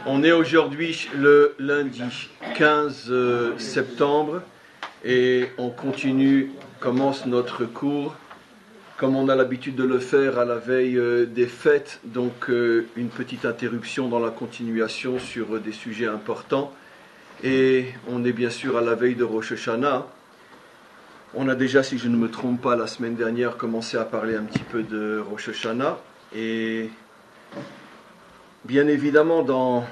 On est aujourd'hui le lundi 15 septembre et on commence notre cours comme on a l'habitude de le faire à la veille des fêtes, donc une petite interruption dans la continuation sur des sujets importants. Et on est bien sûr à la veille de Rosh Hashanah. On a déjà, si je ne me trompe pas, la semaine dernière commencé à parler un petit peu de Rosh Hashanah. Et bien évidemment, dans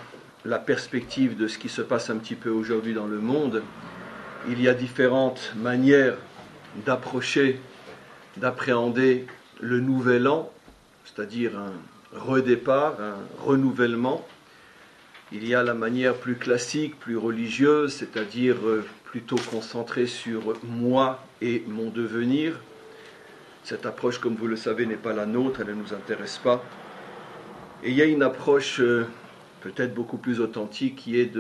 la perspective de ce qui se passe un petit peu aujourd'hui dans le monde, il y a différentes manières d'approcher, d'appréhender le nouvel an, c'est-à-dire un redépart, un renouvellement. Il y a la manière plus classique, plus religieuse, c'est-à-dire plutôt concentrée sur moi et mon devenir. Cette approche, comme vous le savez, n'est pas la nôtre, elle ne nous intéresse pas. Et il y a une approche peut-être beaucoup plus authentique qui est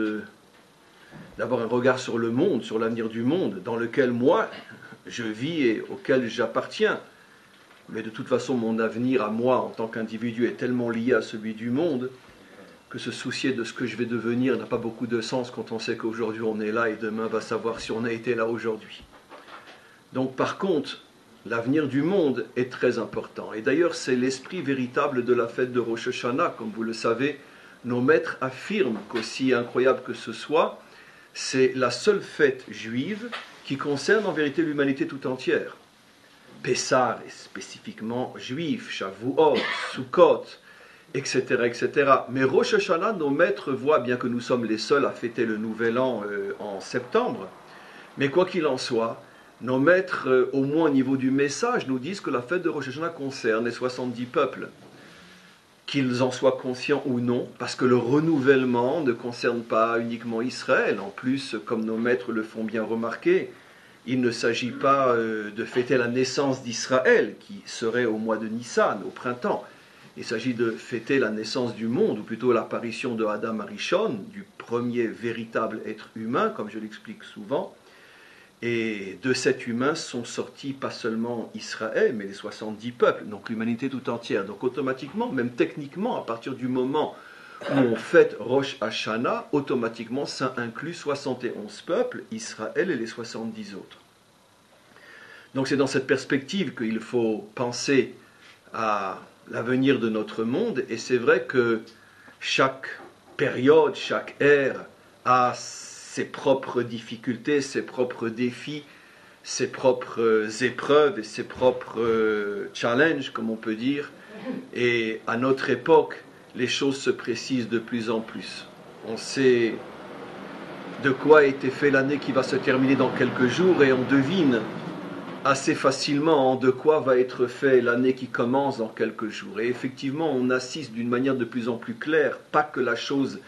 d'avoir un regard sur le monde, sur l'avenir du monde, dans lequel moi, je vis et auquel j'appartiens. Mais de toute façon, mon avenir à moi, en tant qu'individu, est tellement lié à celui du monde que se soucier de ce que je vais devenir n'a pas beaucoup de sens quand on sait qu'aujourd'hui on est là et demain va savoir si on a été là aujourd'hui. Donc par contre, l'avenir du monde est très important. Et d'ailleurs, c'est l'esprit véritable de la fête de Rosh Hashanah. Comme vous le savez, nos maîtres affirment qu'aussi incroyable que ce soit, c'est la seule fête juive qui concerne en vérité l'humanité tout entière. Pessah est spécifiquement juif, Shavuot, Sukkot, etc., etc. Mais Rosh Hashanah, nos maîtres voient, bien que nous sommes les seuls à fêter le Nouvel An en septembre, mais quoi qu'il en soit, nos maîtres, au moins au niveau du message, nous disent que la fête de Rosh Hashanah concerne les 70 peuples, qu'ils en soient conscients ou non, parce que le renouvellement ne concerne pas uniquement Israël. En plus, comme nos maîtres le font bien remarquer, il ne s'agit pas de fêter la naissance d'Israël, qui serait au mois de Nissan, au printemps. Il s'agit de fêter la naissance du monde, ou plutôt l'apparition de Adam Arishon, du premier véritable être humain, comme je l'explique souvent. Et de cet humain sont sortis pas seulement Israël, mais les 70 peuples, donc l'humanité tout entière. Donc automatiquement, même techniquement, à partir du moment où on fête Rosh Hashanah, automatiquement ça inclut 71 peuples, Israël et les 70 autres. Donc c'est dans cette perspective qu'il faut penser à l'avenir de notre monde, et c'est vrai que chaque période, chaque ère a ses propres difficultés, ses propres défis, ses propres épreuves et ses propres challenges, comme on peut dire. Et à notre époque, les choses se précisent de plus en plus. On sait de quoi a été fait l'année qui va se terminer dans quelques jours, et on devine assez facilement de quoi va être fait l'année qui commence dans quelques jours. Et effectivement, on assiste d'une manière de plus en plus claire, pas que la chose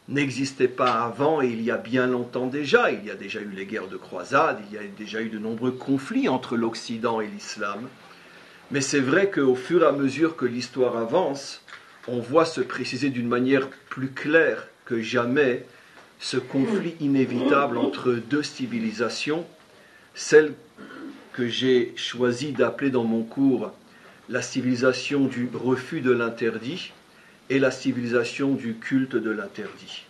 n'existait pas avant, et il y a bien longtemps déjà. Il y a déjà eu les guerres de croisade, il y a déjà eu de nombreux conflits entre l'Occident et l'islam. Mais c'est vrai qu'au fur et à mesure que l'histoire avance, on voit se préciser d'une manière plus claire que jamais ce conflit inévitable entre deux civilisations, celle que j'ai choisi d'appeler dans mon cours la civilisation du refus de l'interdit et la civilisation du culte de l'interdit.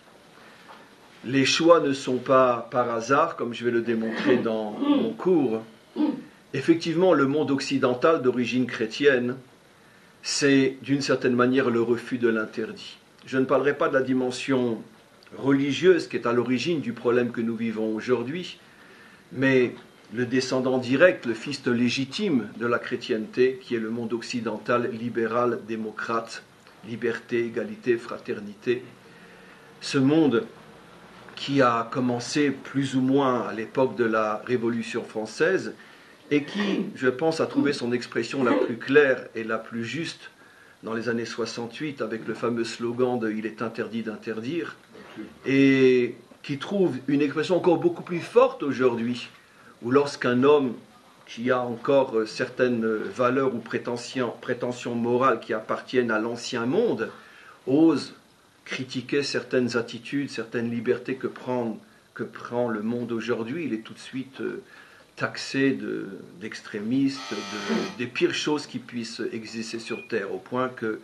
Les choix ne sont pas par hasard, comme je vais le démontrer dans mon cours. Effectivement, le monde occidental d'origine chrétienne, c'est d'une certaine manière le refus de l'interdit. Je ne parlerai pas de la dimension religieuse qui est à l'origine du problème que nous vivons aujourd'hui, mais le descendant direct, le fils légitime de la chrétienté, qui est le monde occidental libéral, démocrate, liberté, égalité, fraternité. Ce monde qui a commencé plus ou moins à l'époque de la Révolution française et qui, je pense, a trouvé son expression la plus claire et la plus juste dans les années 68 avec le fameux slogan de « Il est interdit d'interdire » et qui trouve une expression encore beaucoup plus forte aujourd'hui, où lorsqu'un homme qui a encore certaines valeurs ou prétentions morales qui appartiennent à l'ancien monde, ose critiquer certaines attitudes, certaines libertés que prend le monde aujourd'hui, il est tout de suite taxé d'extrémiste, des pires choses qui puissent exister sur Terre, au point que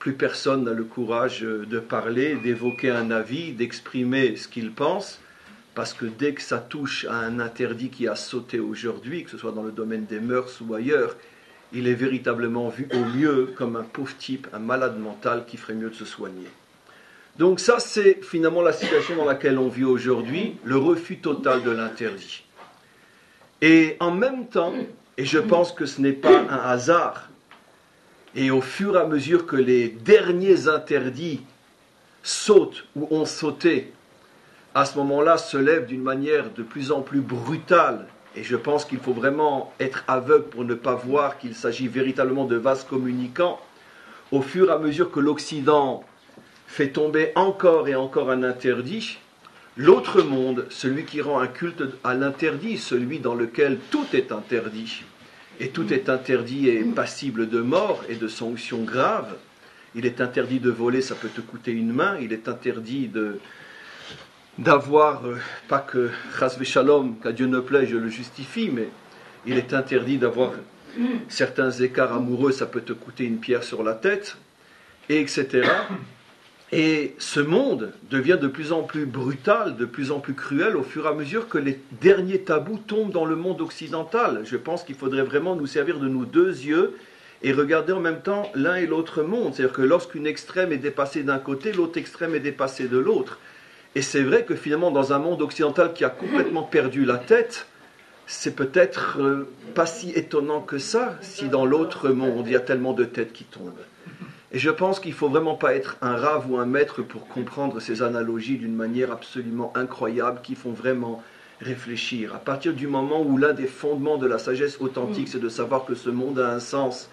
plus personne n'a le courage de parler, d'évoquer un avis, d'exprimer ce qu'il pense, parce que dès que ça touche à un interdit qui a sauté aujourd'hui, que ce soit dans le domaine des mœurs ou ailleurs, il est véritablement vu au mieux comme un pauvre type, un malade mental qui ferait mieux de se soigner. Donc ça, c'est finalement la situation dans laquelle on vit aujourd'hui, le refus total de l'interdit. Et en même temps, et je pense que ce n'est pas un hasard, et au fur et à mesure que les derniers interdits sautent ou ont sauté, à ce moment-là se lèvent d'une manière de plus en plus brutale, et je pense qu'il faut vraiment être aveugle pour ne pas voir qu'il s'agit véritablement de vases communicants, au fur et à mesure que l'Occident fait tomber encore et encore un interdit, l'autre monde, celui qui rend un culte à l'interdit, celui dans lequel tout est interdit, et tout est interdit et passible de mort et de sanctions graves. Il est interdit de voler, ça peut te coûter une main. Il est interdit d'avoir, pas que chas v'shalom, qu'à Dieu ne plaît, je le justifie, mais il est interdit d'avoir certains écarts amoureux, ça peut te coûter une pierre sur la tête, et etc. Et ce monde devient de plus en plus brutal, de plus en plus cruel au fur et à mesure que les derniers tabous tombent dans le monde occidental. Je pense qu'il faudrait vraiment nous servir de nos deux yeux et regarder en même temps l'un et l'autre monde. C'est-à-dire que lorsqu'une extrême est dépassée d'un côté, l'autre extrême est dépassée de l'autre. Et c'est vrai que finalement, dans un monde occidental qui a complètement perdu la tête, c'est peut-être pas si étonnant que ça, si dans l'autre monde, il y a tellement de têtes qui tombent. Et je pense qu'il ne faut vraiment pas être un rave ou un maître pour comprendre ces analogies d'une manière absolument incroyable qui font vraiment réfléchir. À partir du moment où l'un des fondements de la sagesse authentique, c'est de savoir que ce monde a un sens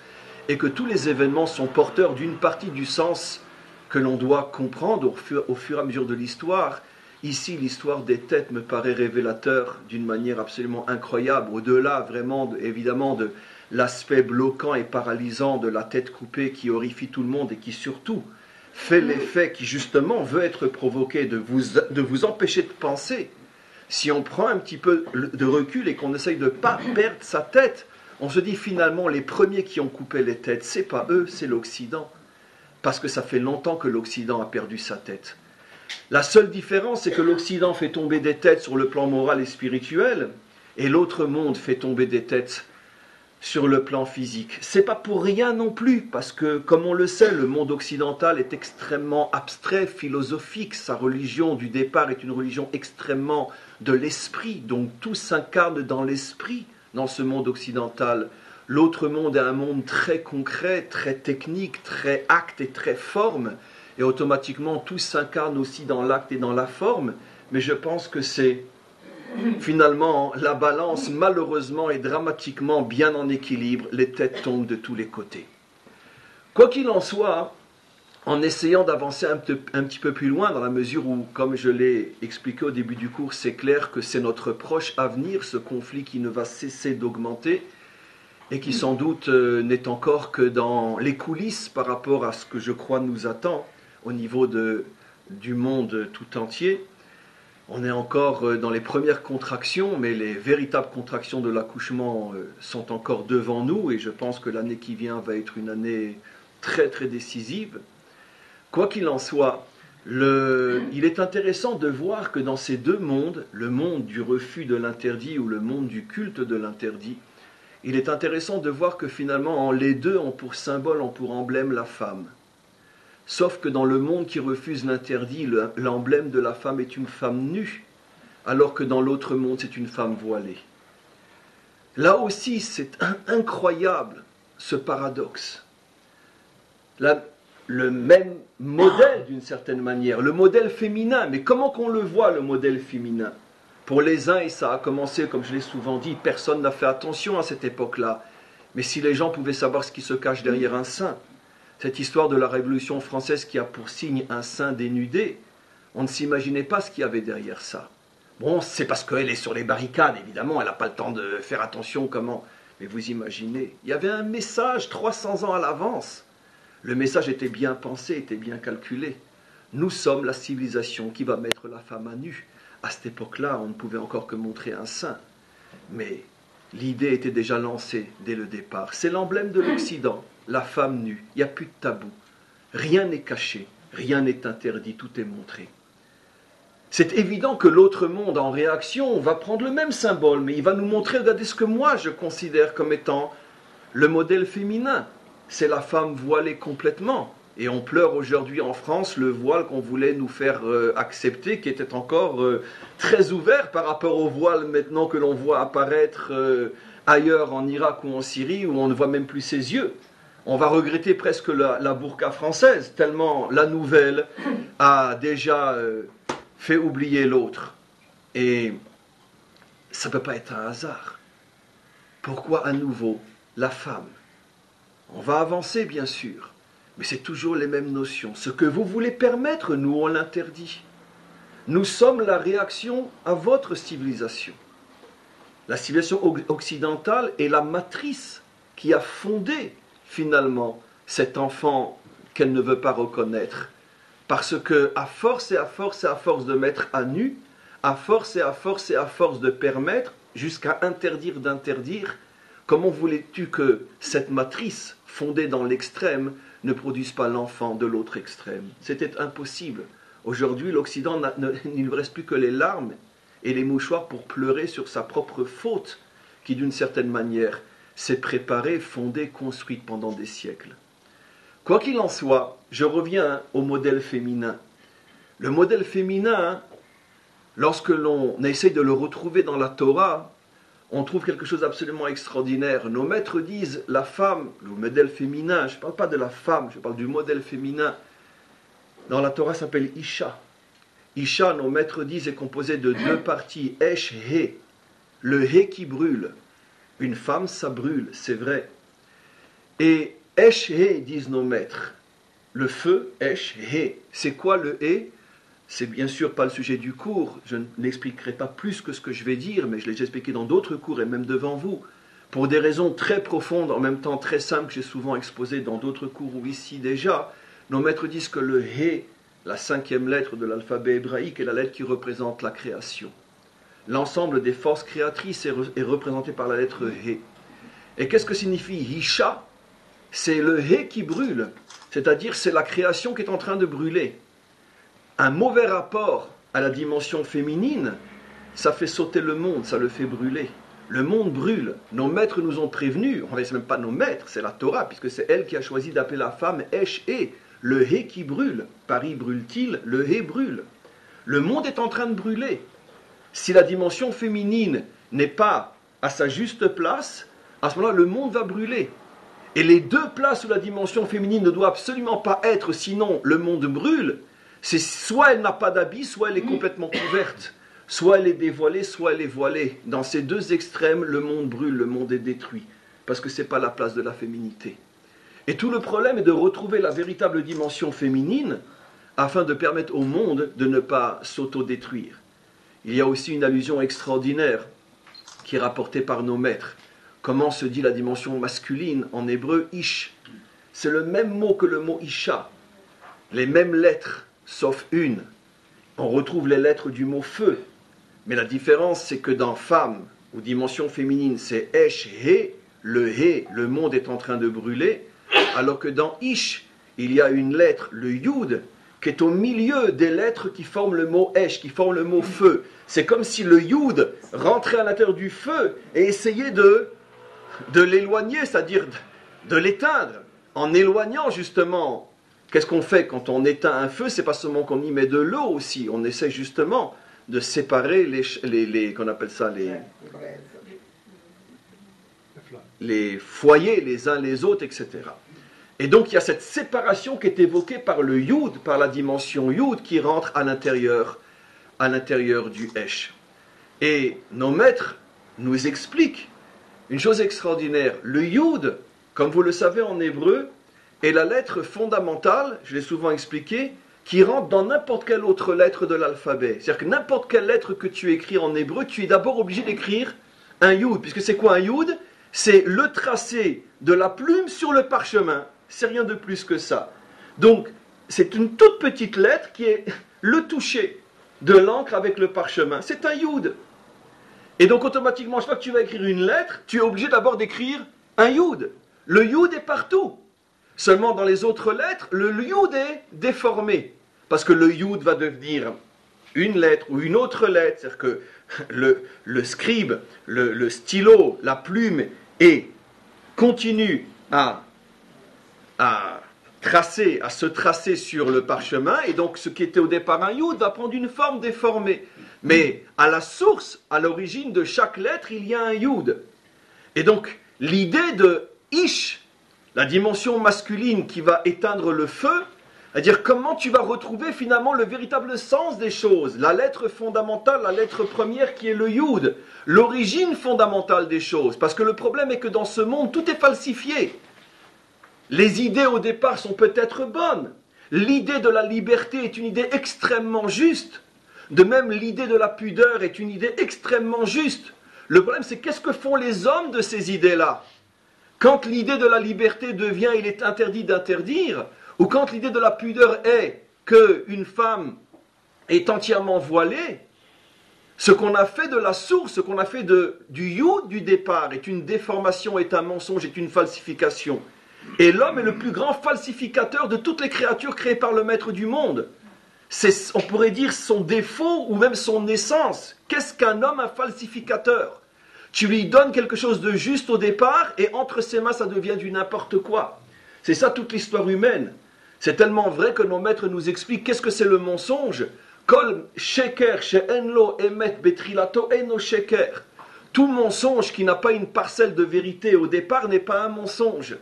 et que tous les événements sont porteurs d'une partie du sens que l'on doit comprendre au fur et à mesure de l'histoire. Ici, l'histoire des têtes me paraît révélateur d'une manière absolument incroyable, au-delà vraiment, évidemment, de l'aspect bloquant et paralysant de la tête coupée qui horrifie tout le monde et qui surtout fait l'effet qui justement veut être provoqué de vous empêcher de penser. Si on prend un petit peu de recul et qu'on essaye de ne pas perdre sa tête, on se dit finalement les premiers qui ont coupé les têtes, c'est pas eux, c'est l'Occident. Parce que ça fait longtemps que l'Occident a perdu sa tête. La seule différence, c'est que l'Occident fait tomber des têtes sur le plan moral et spirituel, et l'autre monde fait tomber des têtes sur le plan physique. C'est pas pour rien non plus, parce que, comme on le sait, le monde occidental est extrêmement abstrait, philosophique. Sa religion du départ est une religion extrêmement de l'esprit, donc tout s'incarne dans l'esprit, dans ce monde occidental. L'autre monde est un monde très concret, très technique, très acte et très forme, et automatiquement tout s'incarne aussi dans l'acte et dans la forme, mais je pense que c'est finalement la balance malheureusement et dramatiquement bien en équilibre, les têtes tombent de tous les côtés. Quoi qu'il en soit, en essayant d'avancer un petit peu plus loin, dans la mesure où, comme je l'ai expliqué au début du cours, c'est clair que c'est notre proche avenir, ce conflit qui ne va cesser d'augmenter, et qui sans doute n'est encore que dans les coulisses par rapport à ce que je crois nous attend au niveau du monde tout entier. On est encore dans les premières contractions, mais les véritables contractions de l'accouchement sont encore devant nous, et je pense que l'année qui vient va être une année très très décisive. Quoi qu'il en soit, il est intéressant de voir que dans ces deux mondes, le monde du refus de l'interdit ou le monde du culte de l'interdit, il est intéressant de voir que finalement, les deux ont pour symbole, ont pour emblème la femme. Sauf que dans le monde qui refuse l'interdit, l'emblème de la femme est une femme nue, alors que dans l'autre monde, c'est une femme voilée. Là aussi, c'est incroyable, ce paradoxe. Le même modèle, d'une certaine manière, le modèle féminin. Mais comment qu'on le voit, le modèle féminin ? Pour les uns, et ça a commencé, comme je l'ai souvent dit, personne n'a fait attention à cette époque-là. Mais si les gens pouvaient savoir ce qui se cache derrière un sein, cette histoire de la Révolution française qui a pour signe un sein dénudé, on ne s'imaginait pas ce qu'il y avait derrière ça. Bon, c'est parce qu'elle est sur les barricades, évidemment, elle n'a pas le temps de faire attention comment. Mais vous imaginez, il y avait un message 300 ans à l'avance. Le message était bien pensé, était bien calculé. Nous sommes la civilisation qui va mettre la femme à nu. À cette époque-là, on ne pouvait encore que montrer un sein. Mais l'idée était déjà lancée dès le départ. C'est l'emblème de l'Occident, la femme nue. Il n'y a plus de tabou. Rien n'est caché, rien n'est interdit, tout est montré. C'est évident que l'autre monde, en réaction, va prendre le même symbole, mais il va nous montrer, regardez ce que moi je considère comme étant le modèle féminin. C'est la femme voilée complètement. Et on pleure aujourd'hui en France le voile qu'on voulait nous faire accepter, qui était encore très ouvert par rapport au voile maintenant que l'on voit apparaître ailleurs en Irak ou en Syrie, où on ne voit même plus ses yeux. On va regretter presque la burqa française, tellement la nouvelle a déjà fait oublier l'autre. Et ça ne peut pas être un hasard. Pourquoi à nouveau la femme? On va avancer bien sûr, mais c'est toujours les mêmes notions. Ce que vous voulez permettre, nous on l'interdit. Nous sommes la réaction à votre civilisation. La civilisation occidentale est la matrice qui a fondé finalement cet enfant qu'elle ne veut pas reconnaître. Parce que à force et à force et à force de mettre à nu, à force et à force et à force de permettre, jusqu'à interdire d'interdire, comment voulais-tu que cette matrice fondée dans l'extrême ne produise pas l'enfant de l'autre extrême? C'était impossible. Aujourd'hui, l'Occident, il ne reste plus que les larmes et les mouchoirs pour pleurer sur sa propre faute, qui d'une certaine manière s'est préparée, fondée, construite pendant des siècles. Quoi qu'il en soit, je reviens au modèle féminin. Le modèle féminin, lorsque l'on essaie de le retrouver dans la Torah, on trouve quelque chose d'absolument extraordinaire. Nos maîtres disent, la femme, le modèle féminin, je ne parle pas de la femme, je parle du modèle féminin. Dans la Torah, ça s'appelle Isha. Isha, nos maîtres disent, est composé de deux parties, Esh, He. Le He qui brûle. Une femme, ça brûle, c'est vrai. Et Esh, He, disent nos maîtres. Le feu, Esh, He. C'est quoi le He? C'est bien sûr pas le sujet du cours, je n'expliquerai pas plus que ce que je vais dire, mais je l'ai déjà expliqué dans d'autres cours et même devant vous, pour des raisons très profondes, en même temps très simples, que j'ai souvent exposées dans d'autres cours ou ici déjà. Nos maîtres disent que le He, la 5e lettre de l'alphabet hébraïque, est la lettre qui représente la création. L'ensemble des forces créatrices est représenté par la lettre He. Et qu'est-ce que signifie Isha? C'est le He qui brûle, c'est-à-dire c'est la création qui est en train de brûler. Un mauvais rapport à la dimension féminine, ça fait sauter le monde, ça le fait brûler. Le monde brûle. Nos maîtres nous ont prévenus, en fait, ce n'est même pas nos maîtres, c'est la Torah, puisque c'est elle qui a choisi d'appeler la femme Esh He, le He qui brûle. Paris brûle-t-il? Le He brûle. Le monde est en train de brûler. Si la dimension féminine n'est pas à sa juste place, à ce moment-là, le monde va brûler. Et les deux places où la dimension féminine ne doit absolument pas être, sinon le monde brûle, c'est soit elle n'a pas d'habit, soit elle est complètement couverte. Soit elle est dévoilée, soit elle est voilée. Dans ces deux extrêmes, le monde brûle, le monde est détruit. Parce que ce n'est pas la place de la féminité. Et tout le problème est de retrouver la véritable dimension féminine afin de permettre au monde de ne pas s'auto-détruire. Il y a aussi une allusion extraordinaire qui est rapportée par nos maîtres. Comment se dit la dimension masculine en hébreu? Ish. C'est le même mot que le mot Isha. Les mêmes lettres, sauf une. On retrouve les lettres du mot feu. Mais la différence, c'est que dans femme, ou dimension féminine, c'est Esh, He, le monde est en train de brûler, alors que dans Ish, il y a une lettre, le Yud, qui est au milieu des lettres qui forment le mot Esh, qui forment le mot feu. C'est comme si le Yud rentrait à l'intérieur du feu et essayait de l'éloigner, c'est-à-dire de l'éteindre, en éloignant justement. Qu'est-ce qu'on fait quand on éteint un feu? C'est pas seulement qu'on y met de l'eau aussi, on essaie justement de séparer qu'on appelle ça les foyers les uns les autres, etc. Et donc il y a cette séparation qui est évoquée par le Yud, par la dimension Yud qui rentre à l'intérieur du Esh. Et nos maîtres nous expliquent une chose extraordinaire. Le Yud, comme vous le savez en hébreu, est la lettre fondamentale, je l'ai souvent expliqué, qui rentre dans n'importe quelle autre lettre de l'alphabet. C'est-à-dire que n'importe quelle lettre que tu écris en hébreu, tu es d'abord obligé d'écrire un Yud. Puisque c'est quoi un Yud? C'est le tracé de la plume sur le parchemin. C'est rien de plus que ça. Donc, c'est une toute petite lettre qui est le toucher de l'encre avec le parchemin. C'est un Yud. Et donc, automatiquement, chaque fois que tu vas écrire une lettre, tu es obligé d'abord d'écrire un Yud. Le Yud est partout. Seulement dans les autres lettres, le yud est déformé. Parce que le yud va devenir une lettre ou une autre lettre. C'est-à-dire que le scribe, le stylo, la plume continue à se tracer sur le parchemin. Et donc ce qui était au départ un yud va prendre une forme déformée. Mais à la source, à l'origine de chaque lettre, il y a un yud. Et donc l'idée de ish, la dimension masculine qui va éteindre le feu, c'est-à-dire comment tu vas retrouver finalement le véritable sens des choses, la lettre fondamentale, la lettre première qui est le yud, l'origine fondamentale des choses. Parce que le problème est que dans ce monde, tout est falsifié. Les idées au départ sont peut-être bonnes. L'idée de la liberté est une idée extrêmement juste. De même, l'idée de la pudeur est une idée extrêmement juste. Le problème, c'est qu'est-ce que font les hommes de ces idées-là? Quand l'idée de la liberté devient, il est interdit d'interdire, ou quand l'idée de la pudeur est qu'une femme est entièrement voilée, ce qu'on a fait de la source, ce qu'on a fait du yud du départ est une déformation, est un mensonge, est une falsification. Et l'homme est le plus grand falsificateur de toutes les créatures créées par le maître du monde. C'est, on pourrait dire, son défaut ou même son essence. Qu'est-ce qu'un homme, un falsificateur? Tu lui donnes quelque chose de juste au départ et entre ses mains, ça devient du n'importe quoi. C'est ça toute l'histoire humaine. C'est tellement vrai que nos maîtres nous expliquent qu'est-ce que c'est le mensonge. Kol sheker she'enlo emet betrilato eno sheker. Tout mensonge qui n'a pas une parcelle de vérité au départ n'est pas un mensonge.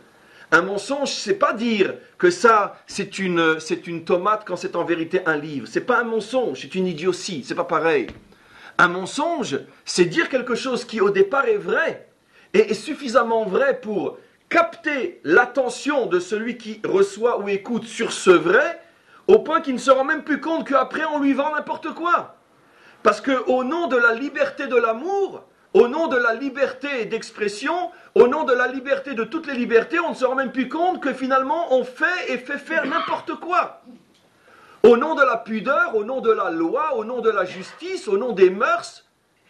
Un mensonge, c'est pas dire que ça, c'est une tomate quand c'est en vérité un livre. C'est pas un mensonge, c'est une idiotie, c'est pas pareil. Un mensonge, c'est dire quelque chose qui au départ est vrai, et est suffisamment vrai pour capter l'attention de celui qui reçoit ou écoute sur ce vrai, au point qu'il ne se rend même plus compte qu'après on lui vend n'importe quoi. Parce qu'au nom de la liberté de l'amour, au nom de la liberté d'expression, au nom de la liberté de toutes les libertés, on ne se rend même plus compte que finalement on fait et fait faire n'importe quoi. Au nom de la pudeur, au nom de la loi, au nom de la justice, au nom des mœurs,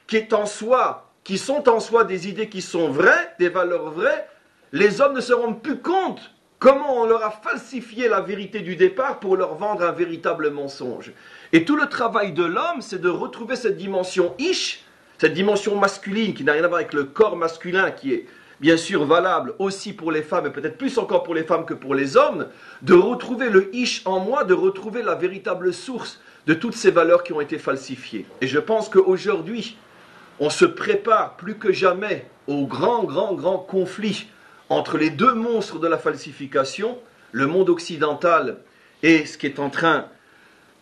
qui sont en soi des idées qui sont vraies, des valeurs vraies, les hommes ne se rendent plus compte comment on leur a falsifié la vérité du départ pour leur vendre un véritable mensonge. Et tout le travail de l'homme, c'est de retrouver cette dimension ish, cette dimension masculine qui n'a rien à voir avec le corps masculin, qui est bien sûr valable aussi pour les femmes, et peut-être plus encore pour les femmes que pour les hommes, de retrouver le ish en moi, de retrouver la véritable source de toutes ces valeurs qui ont été falsifiées. Et je pense qu'aujourd'hui, on se prépare plus que jamais au grand conflit entre les deux monstres de la falsification, le monde occidental et ce qui est en train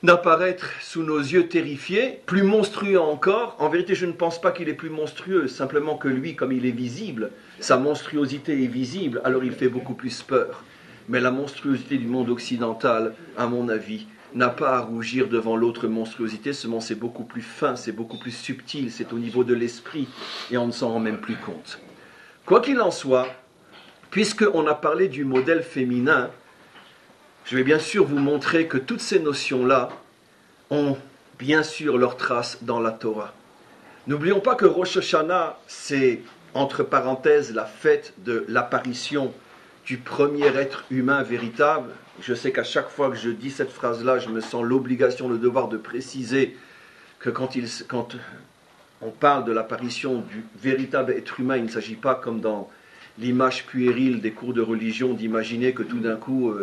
d'apparaître sous nos yeux terrifiés, plus monstrueux encore. En vérité, je ne pense pas qu'il est plus monstrueux, simplement que lui, comme il est visible, sa monstruosité est visible, alors il fait beaucoup plus peur. Mais la monstruosité du monde occidental, à mon avis, n'a pas à rougir devant l'autre monstruosité, seulement c'est beaucoup plus fin, c'est beaucoup plus subtil, c'est au niveau de l'esprit, et on ne s'en rend même plus compte. Quoi qu'il en soit, puisqu'on a parlé du modèle féminin, je vais bien sûr vous montrer que toutes ces notions-là ont bien sûr leur trace dans la Torah. N'oublions pas que Rosh Hashanah, c'est, entre parenthèses, la fête de l'apparition du premier être humain véritable. Je sais qu'à chaque fois que je dis cette phrase-là, je me sens l'obligation, le devoir de préciser que quand on parle de l'apparition du véritable être humain, il ne s'agit pas comme dans l'image puérile des cours de religion d'imaginer que tout d'un coup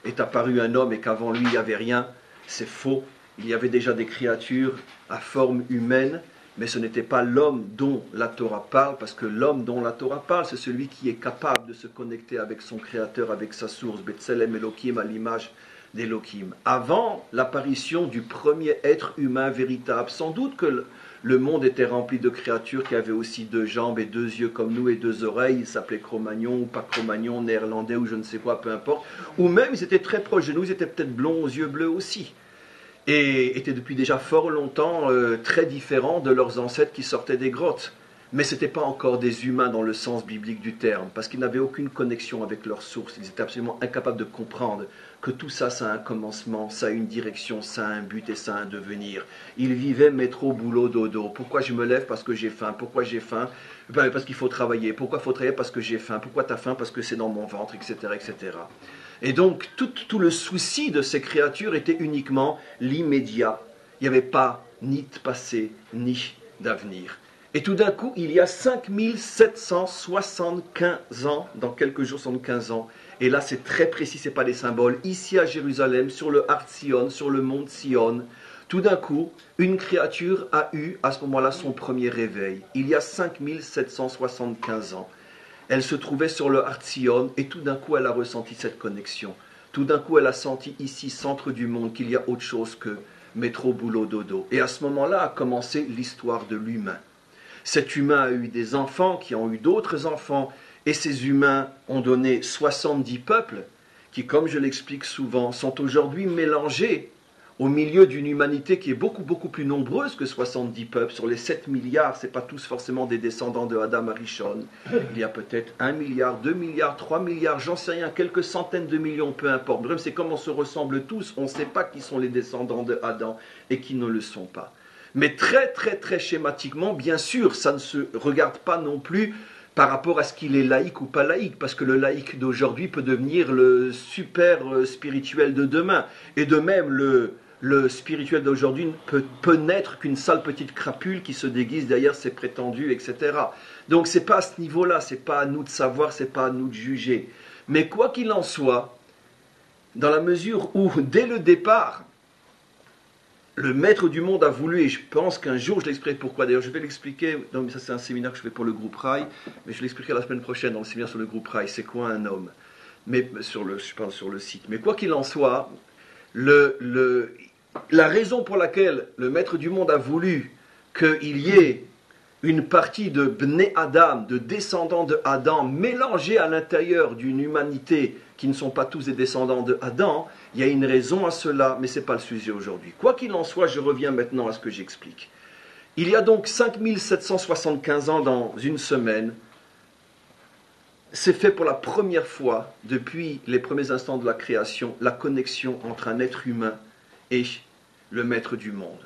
est apparu un homme et qu'avant lui il n'y avait rien. C'est faux. Il y avait déjà des créatures à forme humaine, mais ce n'était pas l'homme dont la Torah parle, parce que l'homme dont la Torah parle, c'est celui qui est capable de se connecter avec son Créateur, avec sa source, Betselem Elohim, à l'image d'Elohim. Avant l'apparition du premier être humain véritable, sans doute que le monde était rempli de créatures qui avaient aussi 2 jambes et 2 yeux comme nous et 2 oreilles. Ils s'appelaient Cro-Magnon ou pas Cro-Magnon, néerlandais ou je ne sais quoi, peu importe. Ou même ils étaient très proches de nous, ils étaient peut-être blonds aux yeux bleus aussi. Et étaient depuis déjà fort longtemps très différents de leurs ancêtres qui sortaient des grottes. mais ce n'étaient pas encore des humains dans le sens biblique du terme, parce qu'ils n'avaient aucune connexion avec leur source. Ils étaient absolument incapables de comprendre que tout ça, ça a un commencement, ça a une direction, ça a un but et ça a un devenir. Ils vivaient métro, boulot, dodo. Pourquoi je me lève? Parce que j'ai faim. Pourquoi j'ai faim? Parce qu'il faut travailler. Pourquoi il faut travailler? Parce que j'ai faim. Pourquoi tu as faim? Parce que c'est dans mon ventre, etc., etc. Et donc, tout le souci de ces créatures était uniquement l'immédiat. Il n'y avait pas ni de passé, ni d'avenir. Et tout d'un coup, il y a 5775 ans, dans quelques jours, 75 ans, et là c'est très précis, ce n'est pas des symboles, ici à Jérusalem, sur le Har Sion, sur le mont Sion, tout d'un coup, une créature a eu à ce moment-là son premier réveil. Il y a 5775 ans. Elle se trouvait sur le Har Sion, et tout d'un coup, elle a ressenti cette connexion. Tout d'un coup, elle a senti ici, centre du monde, qu'il y a autre chose que métro, boulot, dodo. Et à ce moment-là a commencé l'histoire de l'humain. Cet humain a eu des enfants qui ont eu d'autres enfants, et ces humains ont donné 70 peuples qui, comme je l'explique souvent, sont aujourd'hui mélangés au milieu d'une humanité qui est beaucoup, beaucoup plus nombreuse que 70 peuples. Sur les 7 milliards, ce n'est pas tous forcément des descendants de Adam Arishon. Il y a peut-être 1 milliard, 2 milliards, 3 milliards, j'en sais rien, quelques centaines de millions, peu importe. Bref, c'est comme on se ressemble tous, on ne sait pas qui sont les descendants de Adam et qui ne le sont pas. Mais très, très, très schématiquement, bien sûr, ça ne se regarde pas non plus par rapport à ce qu'il est laïque ou pas laïque, parce que le laïque d'aujourd'hui peut devenir le super spirituel de demain. Et de même, le spirituel d'aujourd'hui peut n'être qu'une sale petite crapule qui se déguise derrière ses prétendus, etc. Donc c'est pas à ce niveau-là, c'est pas à nous de savoir, c'est pas à nous de juger. Mais quoi qu'il en soit, dans la mesure où, dès le départ, le maître du monde a voulu, et je pense qu'un jour je l'expliquerai pourquoi, d'ailleurs je vais l'expliquer, non mais ça c'est un séminaire que je fais pour le groupe Rai, mais je l'expliquerai la semaine prochaine dans le séminaire sur le groupe Rai, c'est quoi un homme, mais je parle sur le site. Mais quoi qu'il en soit, la raison pour laquelle le maître du monde a voulu qu'il y ait une partie de Bnei Adam, de descendants de Adam, mélangés à l'intérieur d'une humanité qui ne sont pas tous des descendants de Adam, il y a une raison à cela, mais ce n'est pas le sujet aujourd'hui. Quoi qu'il en soit, je reviens maintenant à ce que j'explique. Il y a donc 5775 ans dans une semaine, c'est fait pour la première fois, depuis les premiers instants de la création, la connexion entre un être humain et le maître du monde.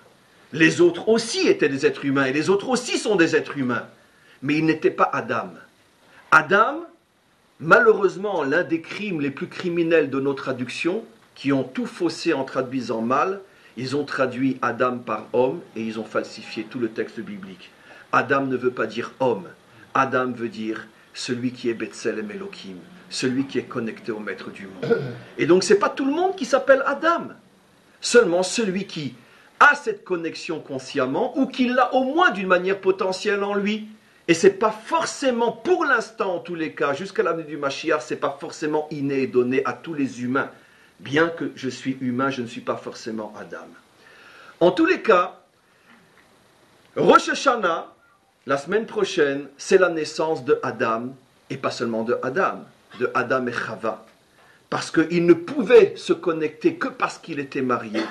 Les autres aussi étaient des êtres humains, et les autres aussi sont des êtres humains, mais ils n'étaient pas Adam. Adam, malheureusement, l'un des crimes les plus criminels de nos traductions, qui ont tout faussé en traduisant mal, ils ont traduit Adam par homme, et ils ont falsifié tout le texte biblique. Adam ne veut pas dire homme, Adam veut dire celui qui est Betselem Elohim, celui qui est connecté au maître du monde. Et donc ce n'est pas tout le monde qui s'appelle Adam, seulement celui qui a cette connexion consciemment, ou qui l'a au moins d'une manière potentielle en lui. Et ce n'est pas forcément, pour l'instant en tous les cas, jusqu'à l'année du Mashiach, ce n'est pas forcément inné et donné à tous les humains. Bien que je suis humain, je ne suis pas forcément Adam. En tous les cas, Rosh Hashanah, la semaine prochaine, c'est la naissance de Adam, et pas seulement de Adam et Chava. Parce qu'il ne pouvait se connecter que parce qu'il était marié.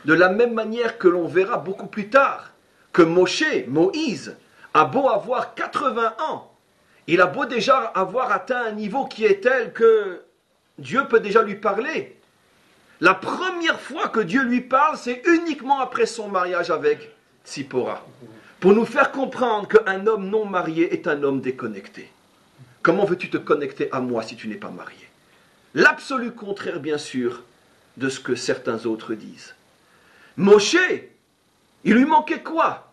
De la même manière que l'on verra beaucoup plus tard, que Moïse, a beau avoir 80 ans, il a beau déjà avoir atteint un niveau qui est tel que Dieu peut déjà lui parler. La première fois que Dieu lui parle, c'est uniquement après son mariage avec Tzipora. Pour nous faire comprendre qu'un homme non marié est un homme déconnecté. Comment veux-tu te connecter à moi si tu n'es pas marié? L'absolu contraire, bien sûr, de ce que certains autres disent. Moshe, il lui manquait quoi?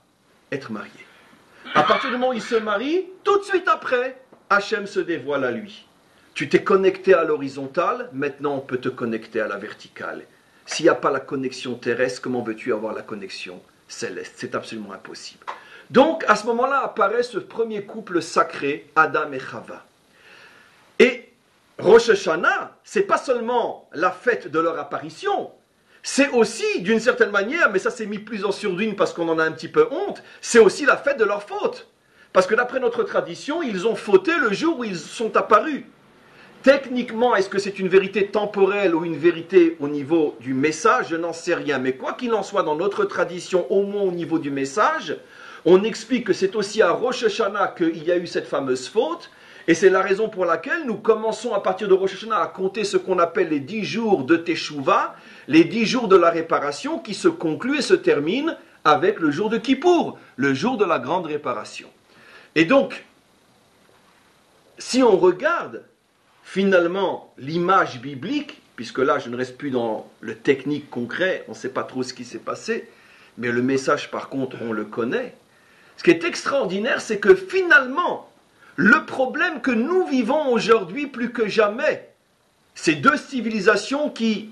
Être marié. À partir du moment où il se marie, tout de suite après, Hachem se dévoile à lui. Tu t'es connecté à l'horizontale, maintenant on peut te connecter à la verticale. S'il n'y a pas la connexion terrestre, comment veux-tu avoir la connexion céleste? C'est absolument impossible. Donc, à ce moment-là, apparaît ce premier couple sacré, Adam et Chava. Et Rosh Hashanah, c'est pas seulement la fête de leur apparition, c'est aussi, d'une certaine manière, mais ça c'est mis plus en surdine parce qu'on en a un petit peu honte, c'est aussi la fête de leur faute. Parce que d'après notre tradition, ils ont fauté le jour où ils sont apparus. Techniquement, est-ce que c'est une vérité temporelle ou une vérité au niveau du message? Je n'en sais rien. Mais quoi qu'il en soit, dans notre tradition, au moins au niveau du message, On explique que c'est aussi à Rosh Hashanah qu'il y a eu cette fameuse faute, et c'est la raison pour laquelle nous commençons à partir de Rosh Hashanah à compter ce qu'on appelle les 10 jours de Teshuvah, les 10 jours de la réparation qui se concluent et se terminent avec le jour de Kippour, le jour de la grande réparation. Et donc, si on regarde finalement l'image biblique, puisque là je ne reste plus dans le technique concret, on ne sait pas trop ce qui s'est passé, mais le message par contre on le connaît. Ce qui est extraordinaire, c'est que finalement, le problème que nous vivons aujourd'hui plus que jamais, ces deux civilisations qui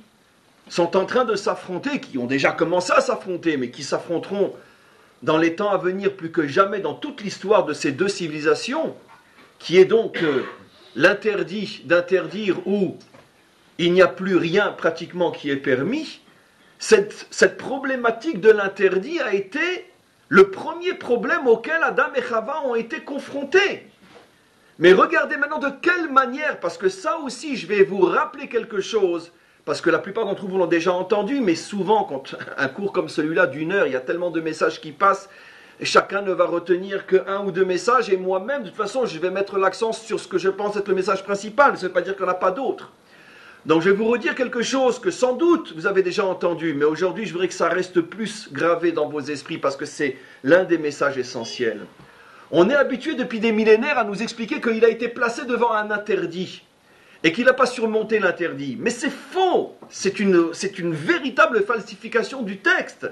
sont en train de s'affronter, qui ont déjà commencé à s'affronter, mais qui s'affronteront dans les temps à venir plus que jamais dans toute l'histoire de ces deux civilisations, qui est donc l'interdit d'interdire où il n'y a plus rien pratiquement qui est permis, cette problématique de l'interdit a été le premier problème auquel Adam et Chava ont été confrontés. Mais regardez maintenant de quelle manière, parce que ça aussi je vais vous rappeler quelque chose, parce que la plupart d'entre vous l'ont déjà entendu, mais souvent quand un cours comme celui-là d'une heure, il y a tellement de messages qui passent, et chacun ne va retenir qu'un ou deux messages, et moi-même, de toute façon, je vais mettre l'accent sur ce que je pense être le message principal, ça ne veut pas dire qu'il n'y en a pas d'autres. Donc je vais vous redire quelque chose que sans doute vous avez déjà entendu, mais aujourd'hui je voudrais que ça reste plus gravé dans vos esprits, parce que c'est l'un des messages essentiels. On est habitué depuis des millénaires à nous expliquer qu'il a été placé devant un interdit, et qu'il n'a pas surmonté l'interdit. Mais c'est faux, c'est une véritable falsification du texte.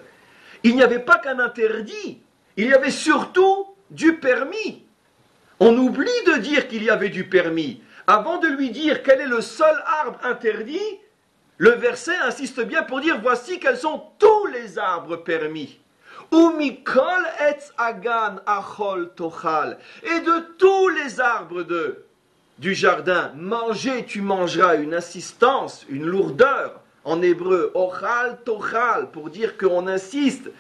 Il n'y avait pas qu'un interdit, il y avait surtout du permis. On oublie de dire qu'il y avait du permis. Avant de lui dire quel est le seul arbre interdit, le verset insiste bien pour dire voici quels sont tous les arbres permis. Umikol etz agan achol tochal. Et de tous les arbres du jardin, manger, tu mangeras, une insistance, une lourdeur. En hébreu, ochal tochal, pour dire qu'on insiste.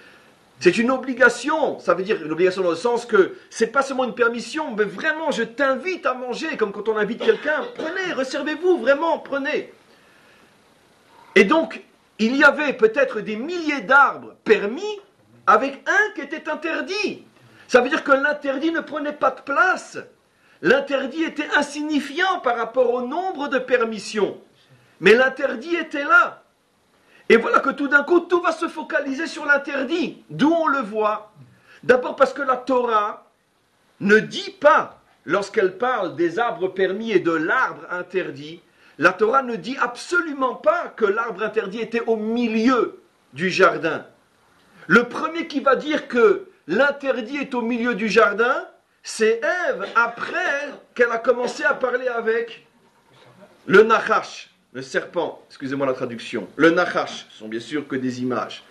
C'est une obligation, ça veut dire une obligation dans le sens que c'est pas seulement une permission, mais vraiment je t'invite à manger, comme quand on invite quelqu'un, prenez, resservez-vous, vraiment, prenez. Et donc, il y avait peut-être des milliers d'arbres permis, avec un qui était interdit. Ça veut dire que l'interdit ne prenait pas de place. L'interdit était insignifiant par rapport au nombre de permissions. Mais l'interdit était là. Et voilà que tout d'un coup, tout va se focaliser sur l'interdit. D'où on le voit. D'abord parce que la Torah ne dit pas, lorsqu'elle parle des arbres permis et de l'arbre interdit, la Torah ne dit absolument pas que l'arbre interdit était au milieu du jardin. Le premier qui va dire que l'interdit est au milieu du jardin, c'est Ève, après qu'elle a commencé à parler avec le Nachash. Le serpent, excusez-moi la traduction, le Nachash, ce sont bien sûr que des images.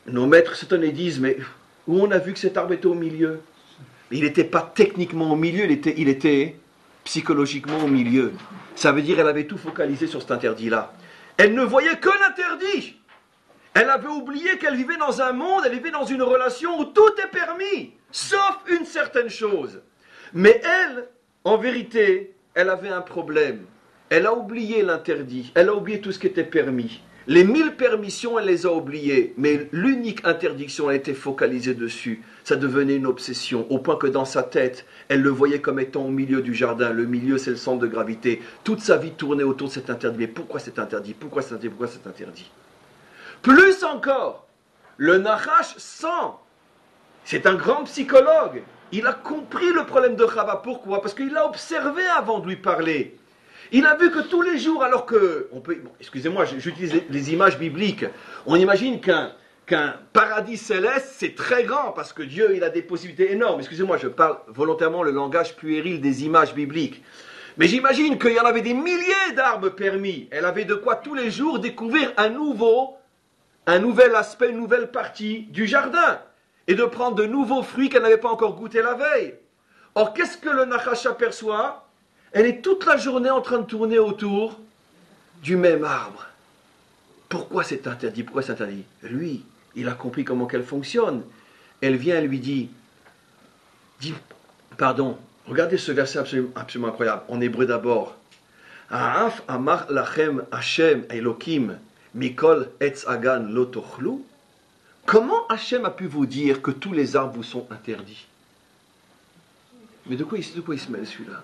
Nos maîtres s'étonnent et disent, mais où on a vu que cet arbre était au milieu? Il n'était pas techniquement au milieu, il était psychologiquement au milieu. Ça veut dire qu'elle avait tout focalisé sur cet interdit-là. Elle ne voyait que l'interdit. Elle avait oublié qu'elle vivait dans un monde, elle vivait dans une relation où tout est permis, sauf une certaine chose. Mais elle, en vérité, elle avait un problème. Elle a oublié l'interdit, elle a oublié tout ce qui était permis. Les 1000 permissions, elle les a oubliées, mais l'unique interdiction, elle était focalisée dessus. Ça devenait une obsession, au point que dans sa tête, elle le voyait comme étant au milieu du jardin. Le milieu, c'est le centre de gravité. Toute sa vie tournait autour de cet interdit. Mais pourquoi cet interdit? Pourquoi cet interdit? Pourquoi cet interdit? Plus encore, le Nachash sent, c'est un grand psychologue, il a compris le problème de Chava. Pourquoi? Parce qu'il l'a observé avant de lui parler. Il a vu que tous les jours, alors que, excusez-moi, j'utilise les images bibliques, on imagine qu'un paradis céleste, c'est très grand, parce que Dieu, il a des possibilités énormes. Excusez-moi, je parle volontairement le langage puéril des images bibliques. Mais j'imagine qu'il y en avait des milliers d'arbres permis. Elle avait de quoi tous les jours découvrir un nouvel aspect, une nouvelle partie du jardin, et de prendre de nouveaux fruits qu'elle n'avait pas encore goûté la veille. Or, qu'est-ce que le Nachash aperçoit? Elle est toute la journée en train de tourner autour du même arbre. Pourquoi c'est interdit? Pourquoi c'est interdit? Lui, il a compris comment qu'elle fonctionne. Elle vient et lui dit, pardon, regardez ce verset absolument incroyable, en hébreu d'abord. Ha'af amar lachem Hashem Elokim mikol etz agan lo tochlu. comment Hachem a pu vous dire que tous les arbres vous sont interdits? Mais de quoi il se mêle celui-là?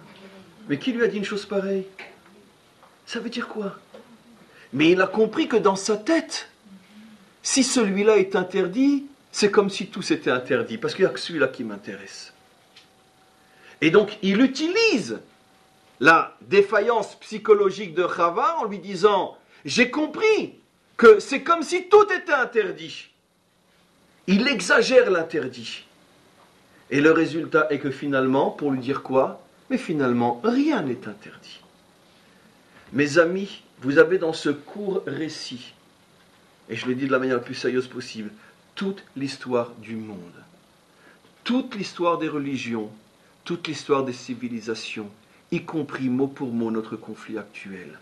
Mais qui lui a dit une chose pareille? Ça veut dire quoi? Mais il a compris que dans sa tête, si celui-là est interdit, c'est comme si tout s'était interdit, parce qu'il n'y a que celui-là qui m'intéresse. Et donc, il utilise la défaillance psychologique de Chava en lui disant « J'ai compris que c'est comme si tout était interdit. » Il exagère l'interdit. Et le résultat est que finalement, pour lui dire quoi? Mais finalement, rien n'est interdit. Mes amis, vous avez dans ce court récit, et je le dis de la manière la plus sérieuse possible, toute l'histoire du monde, toute l'histoire des religions, toute l'histoire des civilisations, y compris mot pour mot notre conflit actuel.